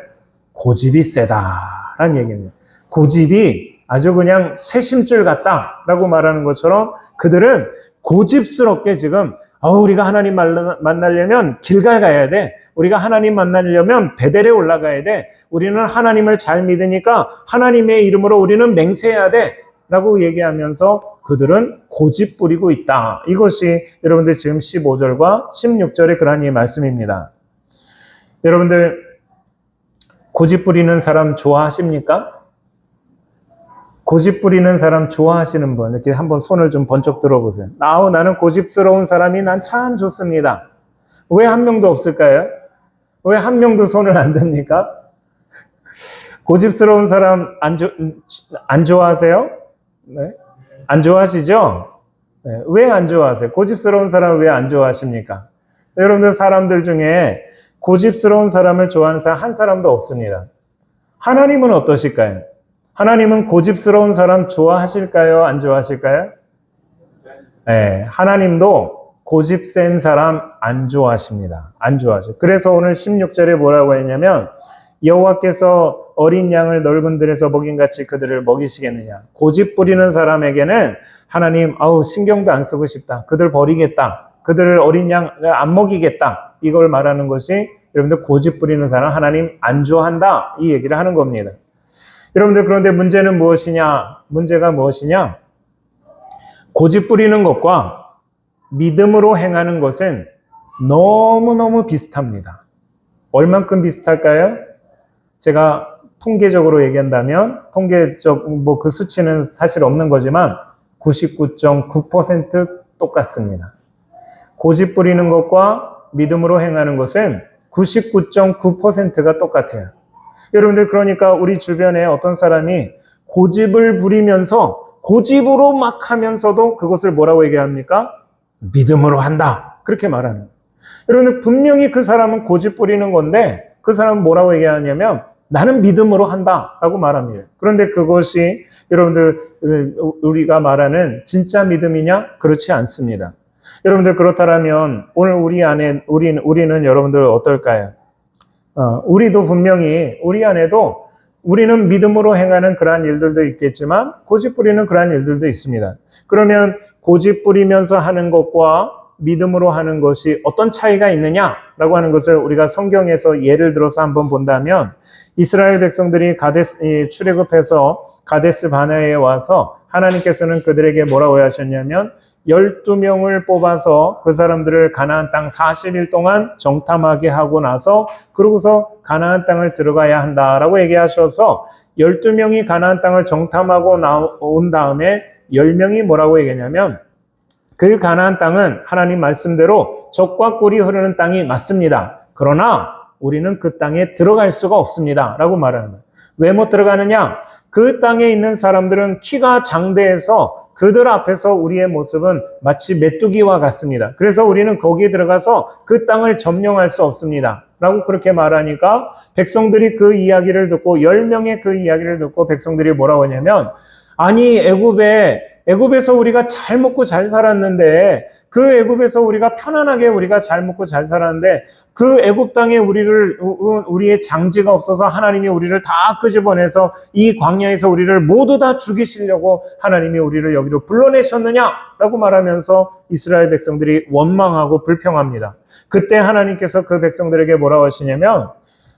고집이 세다라는 얘기입니다. 고집이 아주 그냥 쇠심줄 같다라고 말하는 것처럼 그들은 고집스럽게 지금 우리가 하나님 만나려면 길갈 가야 돼. 우리가 하나님 만나려면 베델에 올라가야 돼. 우리는 하나님을 잘 믿으니까 하나님의 이름으로 우리는 맹세해야 돼. 라고 얘기하면서 그들은 고집 부리고 있다. 이것이 여러분들 지금 15절과 16절의 그러한 이 말씀입니다. 여러분들 고집 부리는 사람 좋아하십니까? 고집 부리는 사람 좋아하시는 분 이렇게 한번 손을 좀 번쩍 들어보세요. 나는 고집스러운 사람이 난 참 좋습니다. 왜 한 명도 없을까요? 왜 한 명도 손을 안 듭니까? 고집스러운 사람 안 좋아하세요? 네? 안 좋아하시죠? 네. 왜 안 좋아하세요? 고집스러운 사람 왜 안 좋아하십니까? 여러분들 사람들 중에 고집스러운 사람을 좋아하는 사람 한 사람도 없습니다. 하나님은 어떠실까요? 하나님은 고집스러운 사람 좋아하실까요? 안 좋아하실까요? 네, 하나님도 고집 센 사람 안 좋아하십니다. 안 좋아하죠. 그래서 오늘 16절에 뭐라고 했냐면 여호와께서 어린 양을 넓은 들에서 먹인같이 그들을 먹이시겠느냐. 고집 부리는 사람에게는 하나님 신경도 안 쓰고 싶다. 그들 버리겠다. 그들을 어린 양 안 먹이겠다. 이걸 말하는 것이 여러분들 고집 부리는 사람 하나님 안 좋아한다. 이 얘기를 하는 겁니다. 여러분들 그런데 문제는 무엇이냐? 문제가 무엇이냐? 고집 부리는 것과 믿음으로 행하는 것은 너무너무 비슷합니다. 얼만큼 비슷할까요? 제가 통계적으로 얘기한다면, 그 수치는 사실 없는 거지만 99.9% 똑같습니다. 고집 부리는 것과 믿음으로 행하는 것은 99.9%가 똑같아요. 여러분들, 그러니까 우리 주변에 어떤 사람이 고집을 부리면서 고집으로 막 하면서도 그것을 뭐라고 얘기합니까? 믿음으로 한다. 그렇게 말하는 거예요. 여러분들, 분명히 그 사람은 고집 부리는 건데 그 사람은 뭐라고 얘기하냐면 나는 믿음으로 한다라고 말합니다. 그런데 그것이 여러분들 우리가 말하는 진짜 믿음이냐? 그렇지 않습니다. 여러분들, 그렇다면 오늘 우리는 여러분들 어떨까요? 우리도 분명히 우리 안에도 우리는 믿음으로 행하는 그러한 일들도 있겠지만 고집 부리는 그러한 일들도 있습니다. 그러면 고집 부리면서 하는 것과 믿음으로 하는 것이 어떤 차이가 있느냐라고 하는 것을 우리가 성경에서 예를 들어서 한번 본다면, 이스라엘 백성들이 출애굽해서 가데스 바네아에 와서 하나님께서는 그들에게 뭐라고 하셨냐면 12명을 뽑아서 그 사람들을 가나안 땅 40일 동안 정탐하게 하고 나서 그러고서 가나안 땅을 들어가야 한다라고 얘기하셔서 12명이 가나안 땅을 정탐하고 온 다음에 10명이 뭐라고 얘기하냐면 그 가나안 땅은 하나님 말씀대로 젖과 꿀이 흐르는 땅이 맞습니다. 그러나 우리는 그 땅에 들어갈 수가 없습니다. 라고 말하는 거예요. 왜 못 들어가느냐? 그 땅에 있는 사람들은 키가 장대해서 그들 앞에서 우리의 모습은 마치 메뚜기와 같습니다. 그래서 우리는 거기에 들어가서 그 땅을 점령할 수 없습니다. 라고 그렇게 말하니까 백성들이 그 이야기를 듣고 10명의 그 이야기를 듣고 백성들이 뭐라고 하냐면, 아니 애굽에서 우리가 잘 먹고 잘 살았는데, 그 애굽에서 우리가 편안하게 우리가 잘 먹고 잘 살았는데 그 애굽 땅에 우리의 장지가 없어서 하나님이 우리를 다 끄집어내서 이 광야에서 우리를 모두 다 죽이시려고 하나님이 우리를 여기로 불러내셨느냐라고 말하면서 이스라엘 백성들이 원망하고 불평합니다. 그때 하나님께서 그 백성들에게 뭐라고 하시냐면,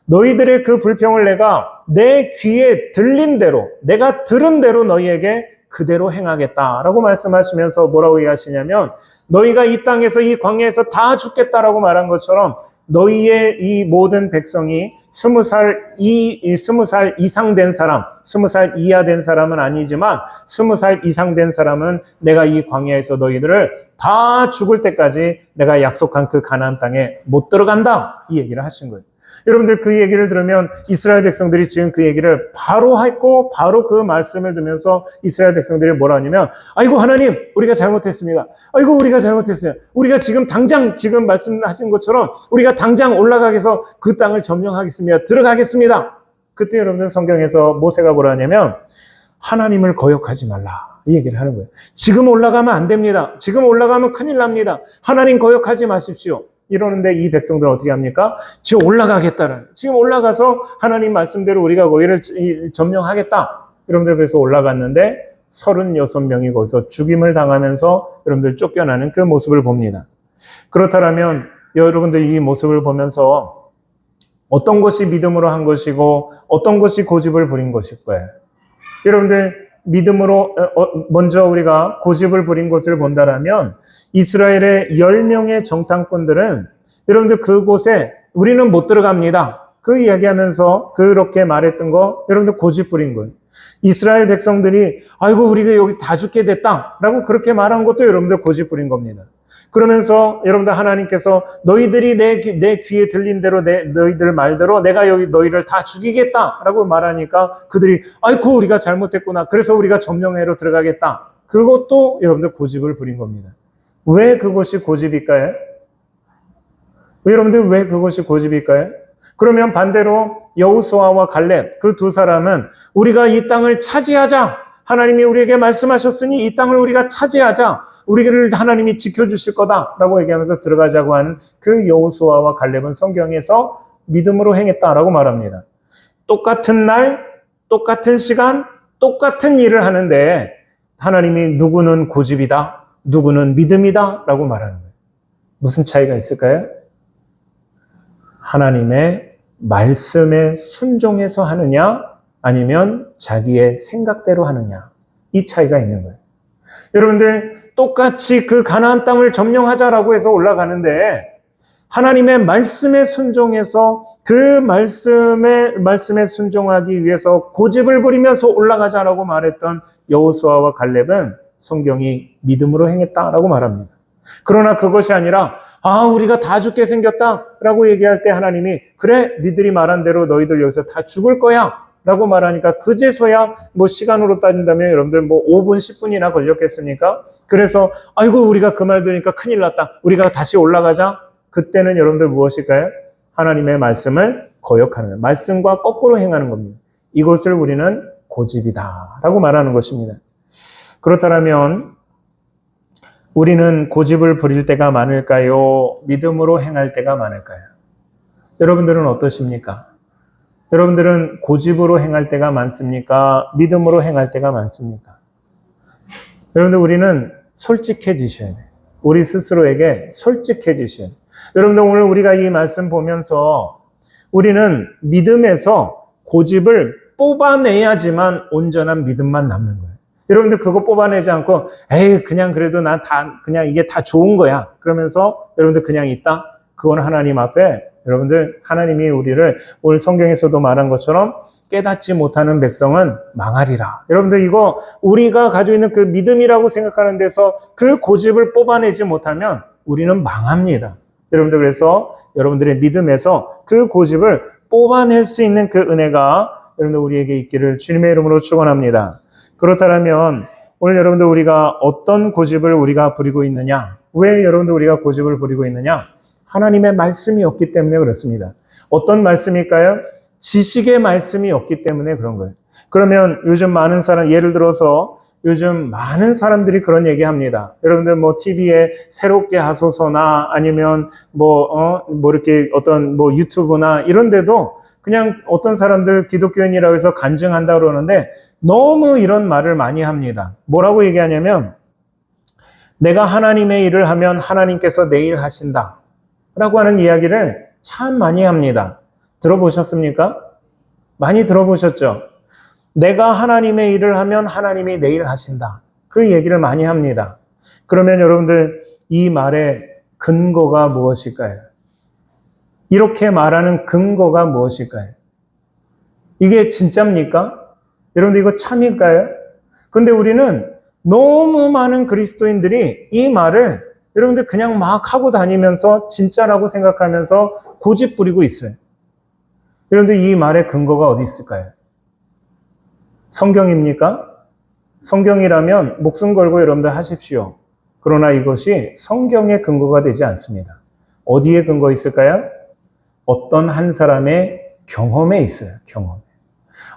너희들의 그 불평을 내가 내 귀에 들린 대로, 내가 들은 대로 너희에게 그대로 행하겠다라고 말씀하시면서 뭐라고 얘기하시냐면, 너희가 이 땅에서 이 광야에서 다 죽겠다라고 말한 것처럼 너희의 이 모든 백성이 20살 이상 된 사람, 20살 이하 된 사람은 아니지만 20살 이상 된 사람은 내가 이 광야에서 너희들을 다 죽을 때까지 내가 약속한 그 가나안 땅에 못 들어간다, 이 얘기를 하신 거예요. 여러분들, 그 얘기를 들으면 이스라엘 백성들이 지금 그 얘기를 바로 했고 바로 그 말씀을 들으면서 이스라엘 백성들이 뭐라 하냐면, 아이고 하나님, 우리가 잘못했습니다. 아이고 우리가 잘못했어요. 우리가 지금 당장 지금 말씀하신 것처럼 우리가 당장 올라가서 그 땅을 점령하겠습니다. 들어가겠습니다. 그때 여러분들 성경에서 모세가 뭐라 하냐면 하나님을 거역하지 말라, 이 얘기를 하는 거예요. 지금 올라가면 안 됩니다. 지금 올라가면 큰일 납니다. 하나님 거역하지 마십시오. 이러는데 이 백성들은 어떻게 합니까? 지금 올라가겠다는, 지금 올라가서 하나님 말씀대로 우리가 거기를 점령하겠다. 여러분들, 그래서 올라갔는데 36명이 거기서 죽임을 당하면서 여러분들 쫓겨나는 그 모습을 봅니다. 그렇다면 여러분들 이 모습을 보면서 어떤 것이 믿음으로 한 것이고 어떤 것이 고집을 부린 것일 거예요? 여러분들, 믿음으로 먼저 우리가 고집을 부린 것을 본다라면 이스라엘의 10명의 정탐꾼들은 여러분들 그곳에 우리는 못 들어갑니다, 그 이야기하면서 그렇게 말했던 거 여러분들 고집 부린 거예요. 이스라엘 백성들이 아이고 우리가 여기 다 죽게 됐다라고 그렇게 말한 것도 여러분들 고집 부린 겁니다. 그러면서 여러분들 하나님께서 너희들이 내 귀에 들린 대로 너희들 말대로 내가 여기 너희를 다 죽이겠다라고 말하니까 그들이 아이고 우리가 잘못했구나, 그래서 우리가 점령해로 들어가겠다, 그것도 여러분들 고집을 부린 겁니다. 왜 그것이 고집일까요? 여러분들, 왜 그것이 고집일까요? 그러면 반대로 여호수아와 갈렙, 그 두 사람은 우리가 이 땅을 차지하자, 하나님이 우리에게 말씀하셨으니 이 땅을 우리가 차지하자, 우리를 하나님이 지켜주실 거다라고 얘기하면서 들어가자고 하는 그 여호수아와 갈렙은 성경에서 믿음으로 행했다라고 말합니다. 똑같은 날, 똑같은 시간, 똑같은 일을 하는데 하나님이 누구는 고집이다, 누구는 믿음이다 라고 말하는 거예요. 무슨 차이가 있을까요? 하나님의 말씀에 순종해서 하느냐 아니면 자기의 생각대로 하느냐, 이 차이가 있는 거예요. 여러분들, 똑같이 그 가나안 땅을 점령하자라고 해서 올라가는데 하나님의 말씀에 순종해서 그 말씀에 순종하기 위해서 고집을 부리면서 올라가자라고 말했던 여호수아와 갈렙은 성경이 믿음으로 행했다라고 말합니다. 그러나 그것이 아니라 우리가 다 죽게 생겼다라고 얘기할 때 하나님이 그래 니들이 말한 대로 너희들 여기서 다 죽을 거야 라고 말하니까 그제서야 뭐 시간으로 따진다면 여러분들 뭐 5분 10분이나 걸렸겠습니까? 그래서 아이고 우리가 그 말 들으니까 큰일 났다. 우리가 다시 올라가자. 그때는 여러분들 무엇일까요? 하나님의 말씀을 거역하는 말씀과 거꾸로 행하는 겁니다. 이것을 우리는 고집이다라고 말하는 것입니다. 그렇다면 우리는 고집을 부릴 때가 많을까요? 믿음으로 행할 때가 많을까요? 여러분들은 어떠십니까? 여러분들은 고집으로 행할 때가 많습니까? 믿음으로 행할 때가 많습니까? 여러분들 우리는 솔직해지셔야 돼요. 우리 스스로에게 솔직해지셔야 돼요. 여러분들 오늘 우리가 이 말씀 보면서 우리는 믿음에서 고집을 뽑아내야지만 온전한 믿음만 남는 거예요. 여러분들 그거 뽑아내지 않고 그냥 그래도 난 그냥 이게 다 좋은 거야 그러면서 여러분들 그냥 있다? 그건 하나님 앞에 여러분들 하나님이 우리를 오늘 성경에서도 말한 것처럼 깨닫지 못하는 백성은 망하리라. 여러분들 이거 우리가 가지고 있는 그 믿음이라고 생각하는 데서 그 고집을 뽑아내지 못하면 우리는 망합니다. 여러분들 그래서 여러분들의 믿음에서 그 고집을 뽑아낼 수 있는 그 은혜가 여러분들 우리에게 있기를 주님의 이름으로 축원합니다. 그렇다면 오늘 여러분들 우리가 어떤 고집을 우리가 부리고 있느냐? 왜 여러분들 우리가 고집을 부리고 있느냐? 하나님의 말씀이 없기 때문에 그렇습니다. 어떤 말씀일까요? 지식의 말씀이 없기 때문에 그런 거예요. 그러면 요즘 많은 사람, 예를 들어서 요즘 많은 사람들이 그런 얘기 합니다. 여러분들 뭐 TV에 새롭게 하소서나 아니면 뭐 이렇게 어떤 뭐 유튜브나 이런 데도 그냥 어떤 사람들 기독교인이라고 해서 간증한다 그러는데 너무 이런 말을 많이 합니다. 뭐라고 얘기하냐면 내가 하나님의 일을 하면 하나님께서 내 일 하신다 라고 하는 이야기를 참 많이 합니다. 들어보셨습니까? 많이 들어보셨죠? 내가 하나님의 일을 하면 하나님이 내 일 하신다. 그 얘기를 많이 합니다. 그러면 여러분들 이 말의 근거가 무엇일까요? 이렇게 말하는 근거가 무엇일까요? 이게 진짜입니까? 여러분들 이거 참일까요? 근데 우리는 너무 많은 그리스도인들이 이 말을 여러분들 그냥 막 하고 다니면서 진짜라고 생각하면서 고집 부리고 있어요. 여러분들 이 말의 근거가 어디 있을까요? 성경입니까? 성경이라면 목숨 걸고 여러분들 하십시오. 그러나 이것이 성경의 근거가 되지 않습니다. 어디에 근거 있을까요? 어떤 한 사람의 경험에 있어요. 경험.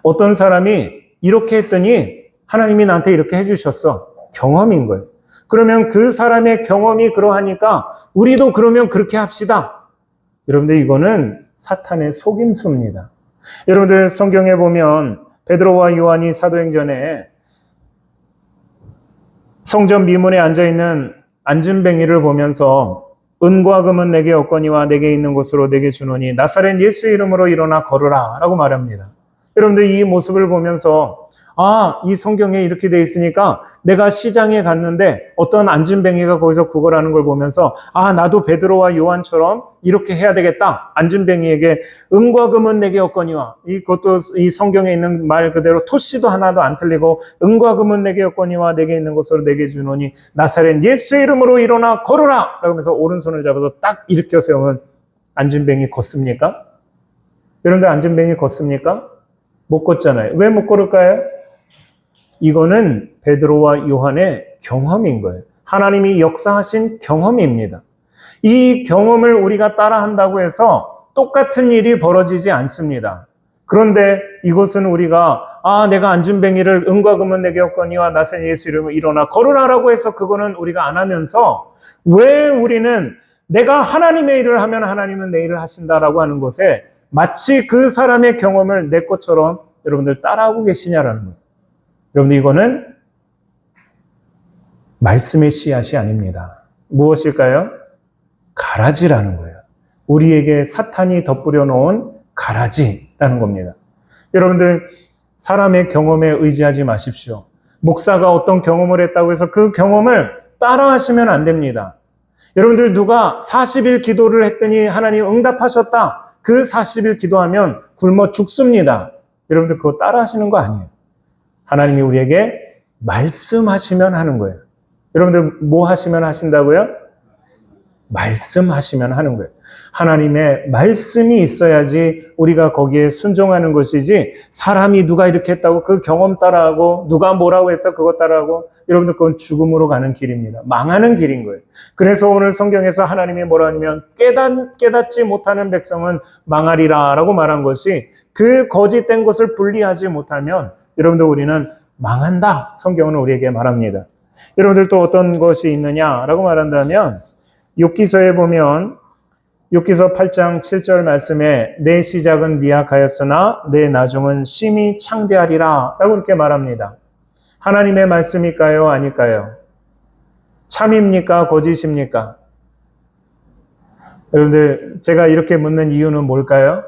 어떤 사람이 이렇게 했더니 하나님이 나한테 이렇게 해주셨어. 경험인 거예요. 그러면 그 사람의 경험이 그러하니까 우리도 그러면 그렇게 합시다. 여러분들 이거는 사탄의 속임수입니다. 여러분들 성경에 보면 베드로와 요한이 사도행전에 성전 미문에 앉아있는 안진뱅이를 보면서 은과 금은 내게 없거니와 내게 있는 곳으로 내게 주노니 나사렛 예수 이름으로 일어나 걸으라 라고 말합니다. 여러분들 이 모습을 보면서 이 성경에 이렇게 돼 있으니까 내가 시장에 갔는데 어떤 안진뱅이가 거기서 구걸하는 걸 보면서 나도 베드로와 요한처럼 이렇게 해야 되겠다. 안진뱅이에게 은과 금은 내게 없거니와 이것도 이 성경에 있는 말 그대로 토시도 하나도 안 틀리고 은과 금은 내게 없거니와 내게 있는 것으로 내게 주노니 나사렛 예수의 이름으로 일어나 걸으라. 그러면서 오른손을 잡아서 딱 일으켜 세우면 안진뱅이 걷습니까? 여러분들 안진뱅이 걷습니까? 못 걷잖아요. 왜 못 걸을까요? 이거는 베드로와 요한의 경험인 거예요. 하나님이 역사하신 경험입니다. 이 경험을 우리가 따라한다고 해서 똑같은 일이 벌어지지 않습니다. 그런데 이것은 우리가 내가 안진뱅이를 은과 금은 내게 없거니와 나사렛 예수 이름으로 일어나 걸으라라고 해서 그거는 우리가 안 하면서 왜 우리는 내가 하나님의 일을 하면 하나님은 내 일을 하신다라고 하는 것에 마치 그 사람의 경험을 내 것처럼 여러분들 따라하고 계시냐라는 거예요. 여러분들 이거는 말씀의 씨앗이 아닙니다. 무엇일까요? 가라지라는 거예요. 우리에게 사탄이 덧뿌려 놓은 가라지라는 겁니다. 여러분들 사람의 경험에 의지하지 마십시오. 목사가 어떤 경험을 했다고 해서 그 경험을 따라하시면 안 됩니다. 여러분들 누가 40일 기도를 했더니 하나님 응답하셨다. 그 40일 기도하면 굶어 죽습니다. 여러분들 그거 따라 하시는 거 아니에요. 하나님이 우리에게 말씀하시면 하는 거예요. 여러분들 뭐 하시면 하신다고요? 말씀하시면 하는 거예요. 하나님의 말씀이 있어야지 우리가 거기에 순종하는 것이지, 사람이 누가 이렇게 했다고 그 경험 따라하고 누가 뭐라고 했다 그거 따라하고, 여러분들 그건 죽음으로 가는 길입니다. 망하는 길인 거예요. 그래서 오늘 성경에서 하나님이 뭐라 하냐면 깨닫지 못하는 백성은 망하리라 라고 말한 것이, 그 거짓된 것을 분리하지 못하면 여러분들 우리는 망한다, 성경은 우리에게 말합니다. 여러분들 또 어떤 것이 있느냐라고 말한다면, 욥기서에 보면 욥기서 8장 7절 말씀에 내 시작은 미약하였으나 내 나중은 심히 창대하리라 라고 이렇게 말합니다. 하나님의 말씀일까요? 아닐까요? 참입니까? 거짓입니까? 여러분들 제가 이렇게 묻는 이유는 뭘까요?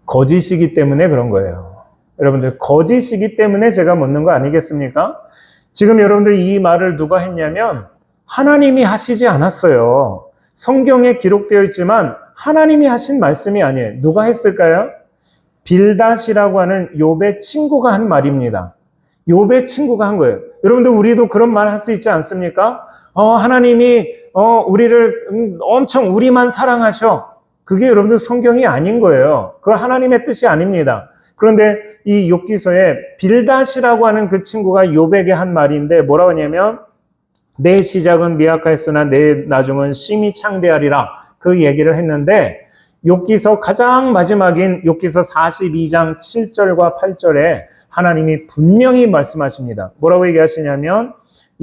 거짓이기 때문에 그런 거예요. 여러분들 거짓이기 때문에 제가 묻는 거 아니겠습니까? 지금 여러분들 이 말을 누가 했냐면 하나님이 하시지 않았어요. 성경에 기록되어 있지만 하나님이 하신 말씀이 아니에요. 누가 했을까요? 빌닷이라고 하는 욥의 친구가 한 말입니다. 욥의 친구가 한 거예요. 여러분들 우리도 그런 말 할 수 있지 않습니까? 하나님이 우리를 엄청 우리만 사랑하셔. 그게 여러분들 성경이 아닌 거예요. 그거 하나님의 뜻이 아닙니다. 그런데 이 욥기서에 빌닷이라고 하는 그 친구가 욥에게 한 말인데 뭐라고 하냐면 내 시작은 미약하였으나 내 나중은 심히 창대하리라, 그 얘기를 했는데, 욥기서 가장 마지막인 욥기서 42장 7절과 8절에 하나님이 분명히 말씀하십니다. 뭐라고 얘기하시냐면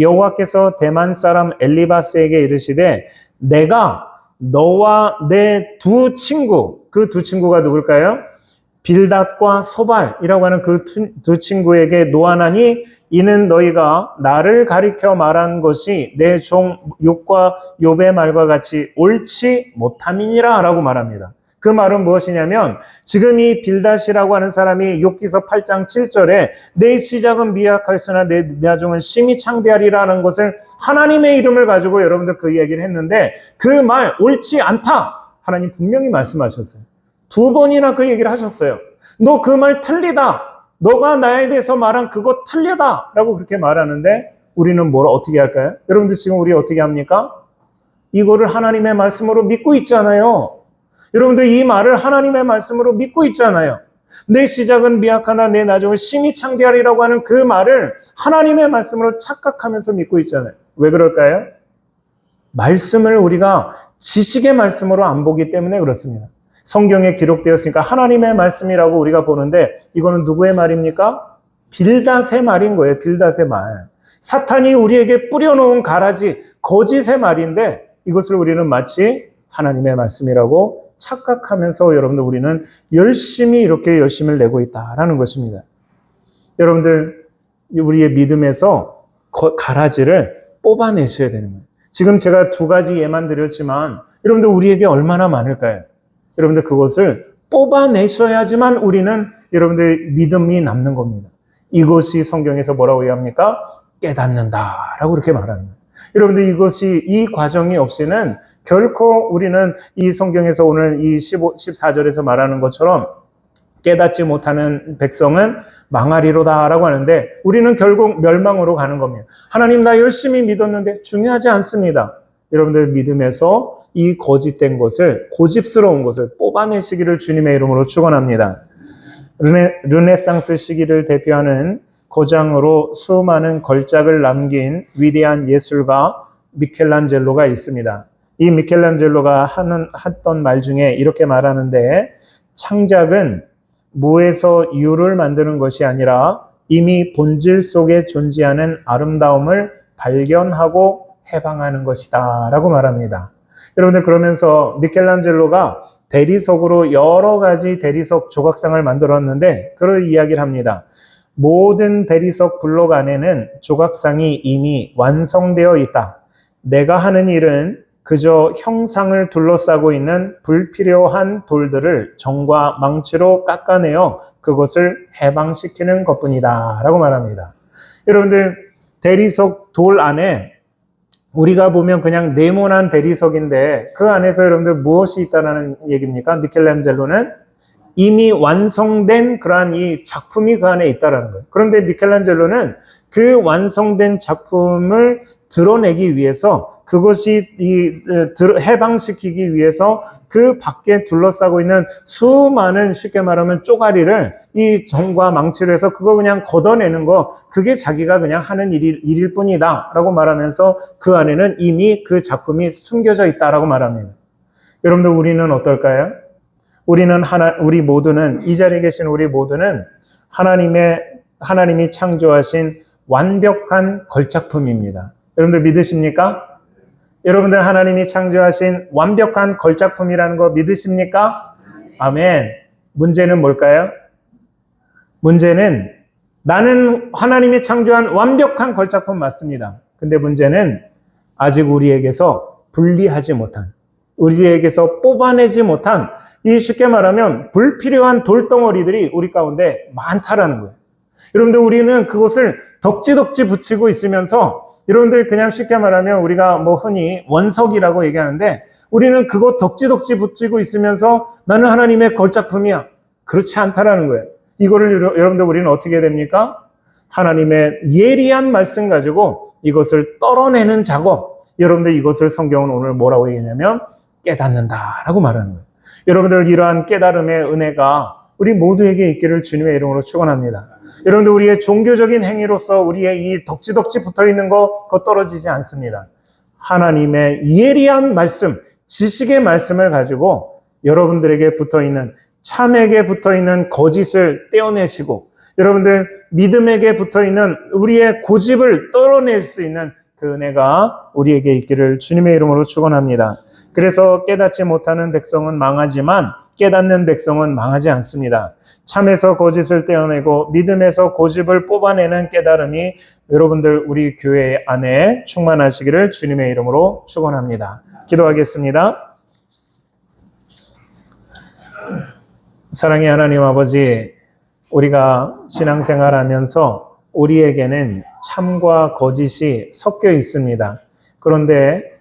여호와께서 대만 사람 엘리바스에게 이르시되 내가 너와 내 두 친구, 그 두 친구가 누굴까요? 빌닷과 소발이라고 하는 그 두 친구에게 노하나니 이는 너희가 나를 가리켜 말한 것이 내 종 욥과 욥의 말과 같이 옳지 못함이니라 라고 말합니다. 그 말은 무엇이냐면 지금 이 빌닷이라고 하는 사람이 욥기서 8장 7절에 내 시작은 미약하였으나 내 나중은 심히 창대하리라는 것을 하나님의 이름을 가지고 여러분들 그 얘기를 했는데 그 말 옳지 않다. 하나님 분명히 말씀하셨어요. 두 번이나 그 얘기를 하셨어요. 너 그 말 틀리다. 너가 나에 대해서 말한 그거 틀리다. 라고 그렇게 말하는데 우리는 뭘 어떻게 할까요? 여러분들 지금 우리 어떻게 합니까? 이거를 하나님의 말씀으로 믿고 있잖아요. 여러분들 이 말을 하나님의 말씀으로 믿고 있잖아요. 내 시작은 미약하나 내 나중은 심히 창대하리라고 하는 그 말을 하나님의 말씀으로 착각하면서 믿고 있잖아요. 왜 그럴까요? 말씀을 우리가 지식의 말씀으로 안 보기 때문에 그렇습니다. 성경에 기록되었으니까 하나님의 말씀이라고 우리가 보는데 이거는 누구의 말입니까? 빌닷의 말인 거예요. 빌닷의 말. 사탄이 우리에게 뿌려놓은 가라지 거짓의 말인데 이것을 우리는 마치 하나님의 말씀이라고 착각하면서 여러분들 우리는 열심히 이렇게 열심을 내고 있다라는 것입니다. 여러분들 우리의 믿음에서 가라지를 뽑아내셔야 되는 거예요. 지금 제가 두 가지 예만 드렸지만 여러분들 우리에게 얼마나 많을까요? 여러분들 그것을 뽑아내셔야지만 우리는 여러분들 믿음이 남는 겁니다. 이것이 성경에서 뭐라고 얘기합니까? 깨닫는다라고 그렇게 말하는 거예요. 여러분들 이것이 이 과정이 없이는 결코 우리는 이 성경에서 오늘 이 14절에서 말하는 것처럼 깨닫지 못하는 백성은 망하리로다라고 하는데 우리는 결국 멸망으로 가는 겁니다. 하나님 나 열심히 믿었는데 중요하지 않습니다. 여러분들 믿음에서 이 거짓된 것을, 고집스러운 것을 뽑아내시기를 주님의 이름으로 축원합니다. 르네상스 시기를 대표하는 거장으로 수많은 걸작을 남긴 위대한 예술가 미켈란젤로가 있습니다. 이 미켈란젤로가 했던 말 중에 이렇게 말하는데 창작은 무에서 유를 만드는 것이 아니라 이미 본질 속에 존재하는 아름다움을 발견하고 해방하는 것이다 라고 말합니다. 여러분들 그러면서 미켈란젤로가 대리석으로 여러 가지 대리석 조각상을 만들었는데 그런 이야기를 합니다. 모든 대리석 블록 안에는 조각상이 이미 완성되어 있다. 내가 하는 일은 그저 형상을 둘러싸고 있는 불필요한 돌들을 정과 망치로 깎아내어 그것을 해방시키는 것뿐이다 라고 말합니다. 여러분들 대리석 돌 안에 우리가 보면 그냥 네모난 대리석인데 그 안에서 여러분들 무엇이 있다는 얘기입니까? 미켈란젤로는 이미 완성된 그러한 이 작품이 그 안에 있다라는 거예요. 그런데 미켈란젤로는 그 완성된 작품을 드러내기 위해서 그것이 해방시키기 위해서 그 밖에 둘러싸고 있는 수많은 쉽게 말하면 쪼가리를 이 정과 망치로 해서 그거 그냥 걷어내는 거 그게 자기가 그냥 하는 일일 뿐이다 라고 말하면서 그 안에는 이미 그 작품이 숨겨져 있다라고 말합니다. 여러분들 우리는 어떨까요? 우리 모두는 이 자리에 계신 우리 모두는 하나님이 창조하신 완벽한 걸작품입니다. 여러분들 믿으십니까? 여러분들 하나님이 창조하신 완벽한 걸작품이라는 거 믿으십니까? 아멘. 문제는 뭘까요? 문제는 나는 하나님이 창조한 완벽한 걸작품 맞습니다. 근데 문제는 아직 우리에게서 분리하지 못한, 우리에게서 뽑아내지 못한 이 쉽게 말하면 불필요한 돌덩어리들이 우리 가운데 많다라는 거예요. 여러분들 우리는 그것을 덕지덕지 붙이고 있으면서 여러분들 그냥 쉽게 말하면 우리가 뭐 흔히 원석이라고 얘기하는데 우리는 그거 덕지덕지 붙이고 있으면서 나는 하나님의 걸작품이야. 그렇지 않다라는 거예요. 이거를 여러분들 우리는 어떻게 됩니까? 하나님의 예리한 말씀 가지고 이것을 떨어내는 작업. 여러분들 이것을 성경은 오늘 뭐라고 얘기하냐면 깨닫는다라고 말하는 거예요. 여러분들 이러한 깨달음의 은혜가 우리 모두에게 있기를 주님의 이름으로 축원합니다. 여러분들 우리의 종교적인 행위로서 우리의 이 덕지덕지 붙어있는 그거 떨어지지 않습니다. 하나님의 예리한 말씀, 지식의 말씀을 가지고 여러분들에게 붙어있는 참에게 붙어있는 거짓을 떼어내시고 여러분들 믿음에게 붙어있는 우리의 고집을 떨어낼 수 있는 그 은혜가 우리에게 있기를 주님의 이름으로 축원합니다. 그래서 깨닫지 못하는 백성은 망하지만 깨닫는 백성은 망하지 않습니다. 참에서 거짓을 떼어내고 믿음에서 고집을 뽑아내는 깨달음이 여러분들 우리 교회 안에 충만하시기를 주님의 이름으로 축원합니다. 기도하겠습니다. 사랑의 하나님 아버지, 우리가 신앙생활하면서 우리에게는 참과 거짓이 섞여 있습니다. 그런데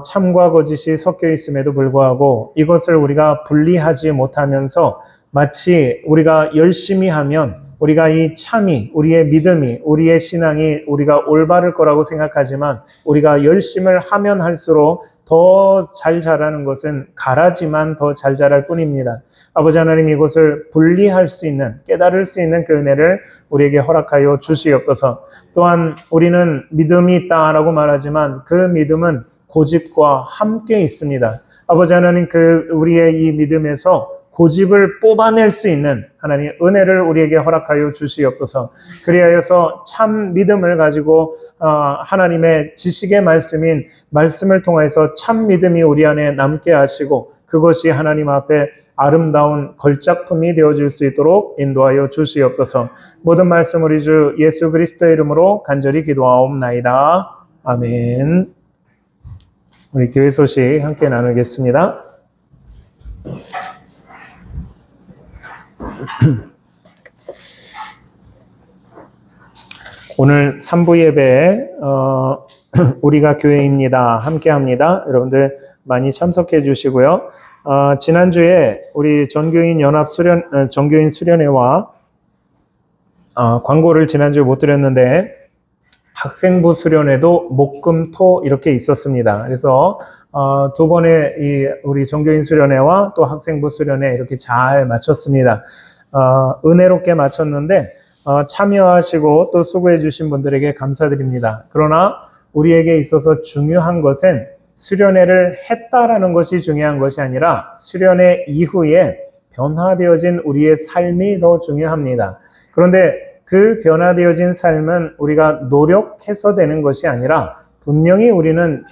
참과 거짓이 섞여 있음에도 불구하고 이것을 우리가 분리하지 못하면서 마치 우리가 열심히 하면 우리가 이 참이, 우리의 믿음이, 우리의 신앙이 우리가 올바를 거라고 생각하지만 우리가 열심을 하면 할수록 더 잘 자라는 것은 가라지만 더 잘 자랄 뿐입니다. 아버지 하나님 이것을 분리할 수 있는, 깨달을 수 있는 그 은혜를 우리에게 허락하여 주시옵소서. 또한 우리는 믿음이 있다라고 말하지만 그 믿음은 고집과 함께 있습니다. 아버지 하나님 우리의 이 믿음에서 고집을 뽑아낼 수 있는 하나님의 은혜를 우리에게 허락하여 주시옵소서. 그리하여서 참 믿음을 가지고 하나님의 지식의 말씀을 통해서 참 믿음이 우리 안에 남게 하시고 그것이 하나님 앞에 아름다운 걸작품이 되어질 수 있도록 인도하여 주시옵소서. 모든 말씀 우리 주 예수 그리스도의 이름으로 간절히 기도하옵나이다. 아멘. 우리 교회 소식 함께 나누겠습니다. 오늘 3부 예배 우리가 교회입니다. 함께합니다. 여러분들 많이 참석해 주시고요. 지난주에 우리 전교인 수련회와 광고를 지난주에 못 드렸는데 학생부 수련회도 목금토 이렇게 있었습니다. 그래서 두 번의 우리 전교인 수련회와 또 학생부 수련회 이렇게 잘 마쳤습니다. 은혜롭게 마쳤는데 참여하시고 또 수고해 주신 분들에게 감사드립니다. 그러나 우리에게 있어서 중요한 것은 수련회를 했다라는 것이 중요한 것이 아니라 수련회 이후에 변화되어진 우리의 삶이 더 중요합니다. 그런데 그 변화되어진 삶은 우리가 노력해서 되는 것이 아니라 분명히 우리는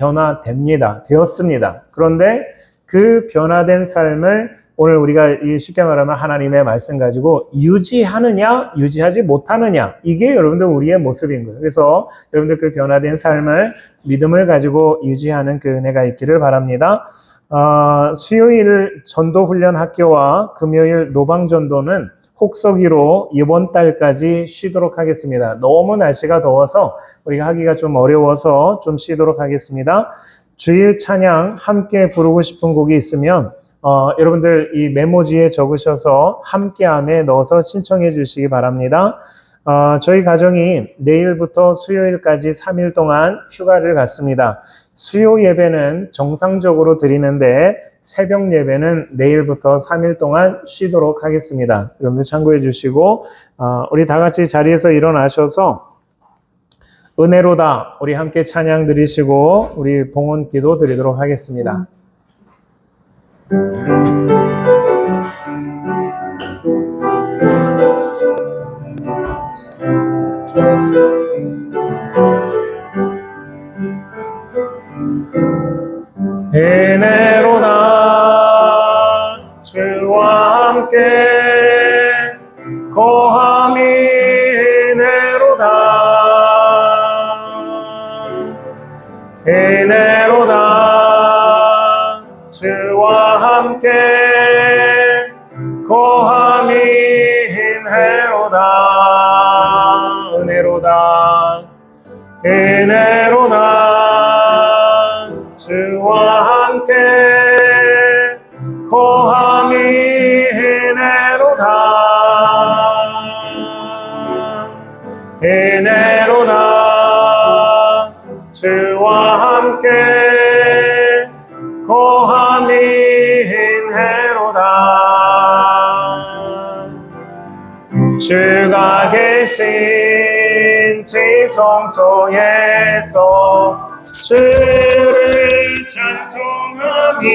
되었습니다. 그런데 그 변화된 삶을 오늘 우리가 쉽게 말하면 하나님의 말씀 가지고 유지하느냐, 유지하지 못하느냐, 이게 여러분들 우리의 모습인 거예요. 그래서 여러분들 그 변화된 삶을 믿음을 가지고 유지하는 그 은혜가 있기를 바랍니다. 수요일 전도훈련 학교와 금요일 노방전도는 혹서기로 이번 달까지 쉬도록 하겠습니다. 너무 날씨가 더워서 우리가 하기가 좀 어려워서 좀 쉬도록 하겠습니다. 주일 찬양 함께 부르고 싶은 곡이 있으면 여러분들 이 메모지에 적으셔서 함께 안에 넣어서 신청해 주시기 바랍니다. 저희 가정이 내일부터 수요일까지 3일 동안 휴가를 갔습니다. 수요 예배는 정상적으로 드리는데 새벽 예배는 내일부터 3일 동안 쉬도록 하겠습니다. 여러분들 참고해 주시고 우리 다 같이 자리에서 일어나셔서 은혜로다 우리 함께 찬양 드리시고 우리 봉헌 기도 드리도록 하겠습니다. 은혜로다 주와 함께 거함이 은혜로다 은혜로다 주와 함께 거함이 은혜로다 은혜로다 은혜로다 주와 함께 거함이 은혜로다 은혜로다 주와 함께 거함이 은혜로다 주가 계신 지성소에서 주를 찬송하니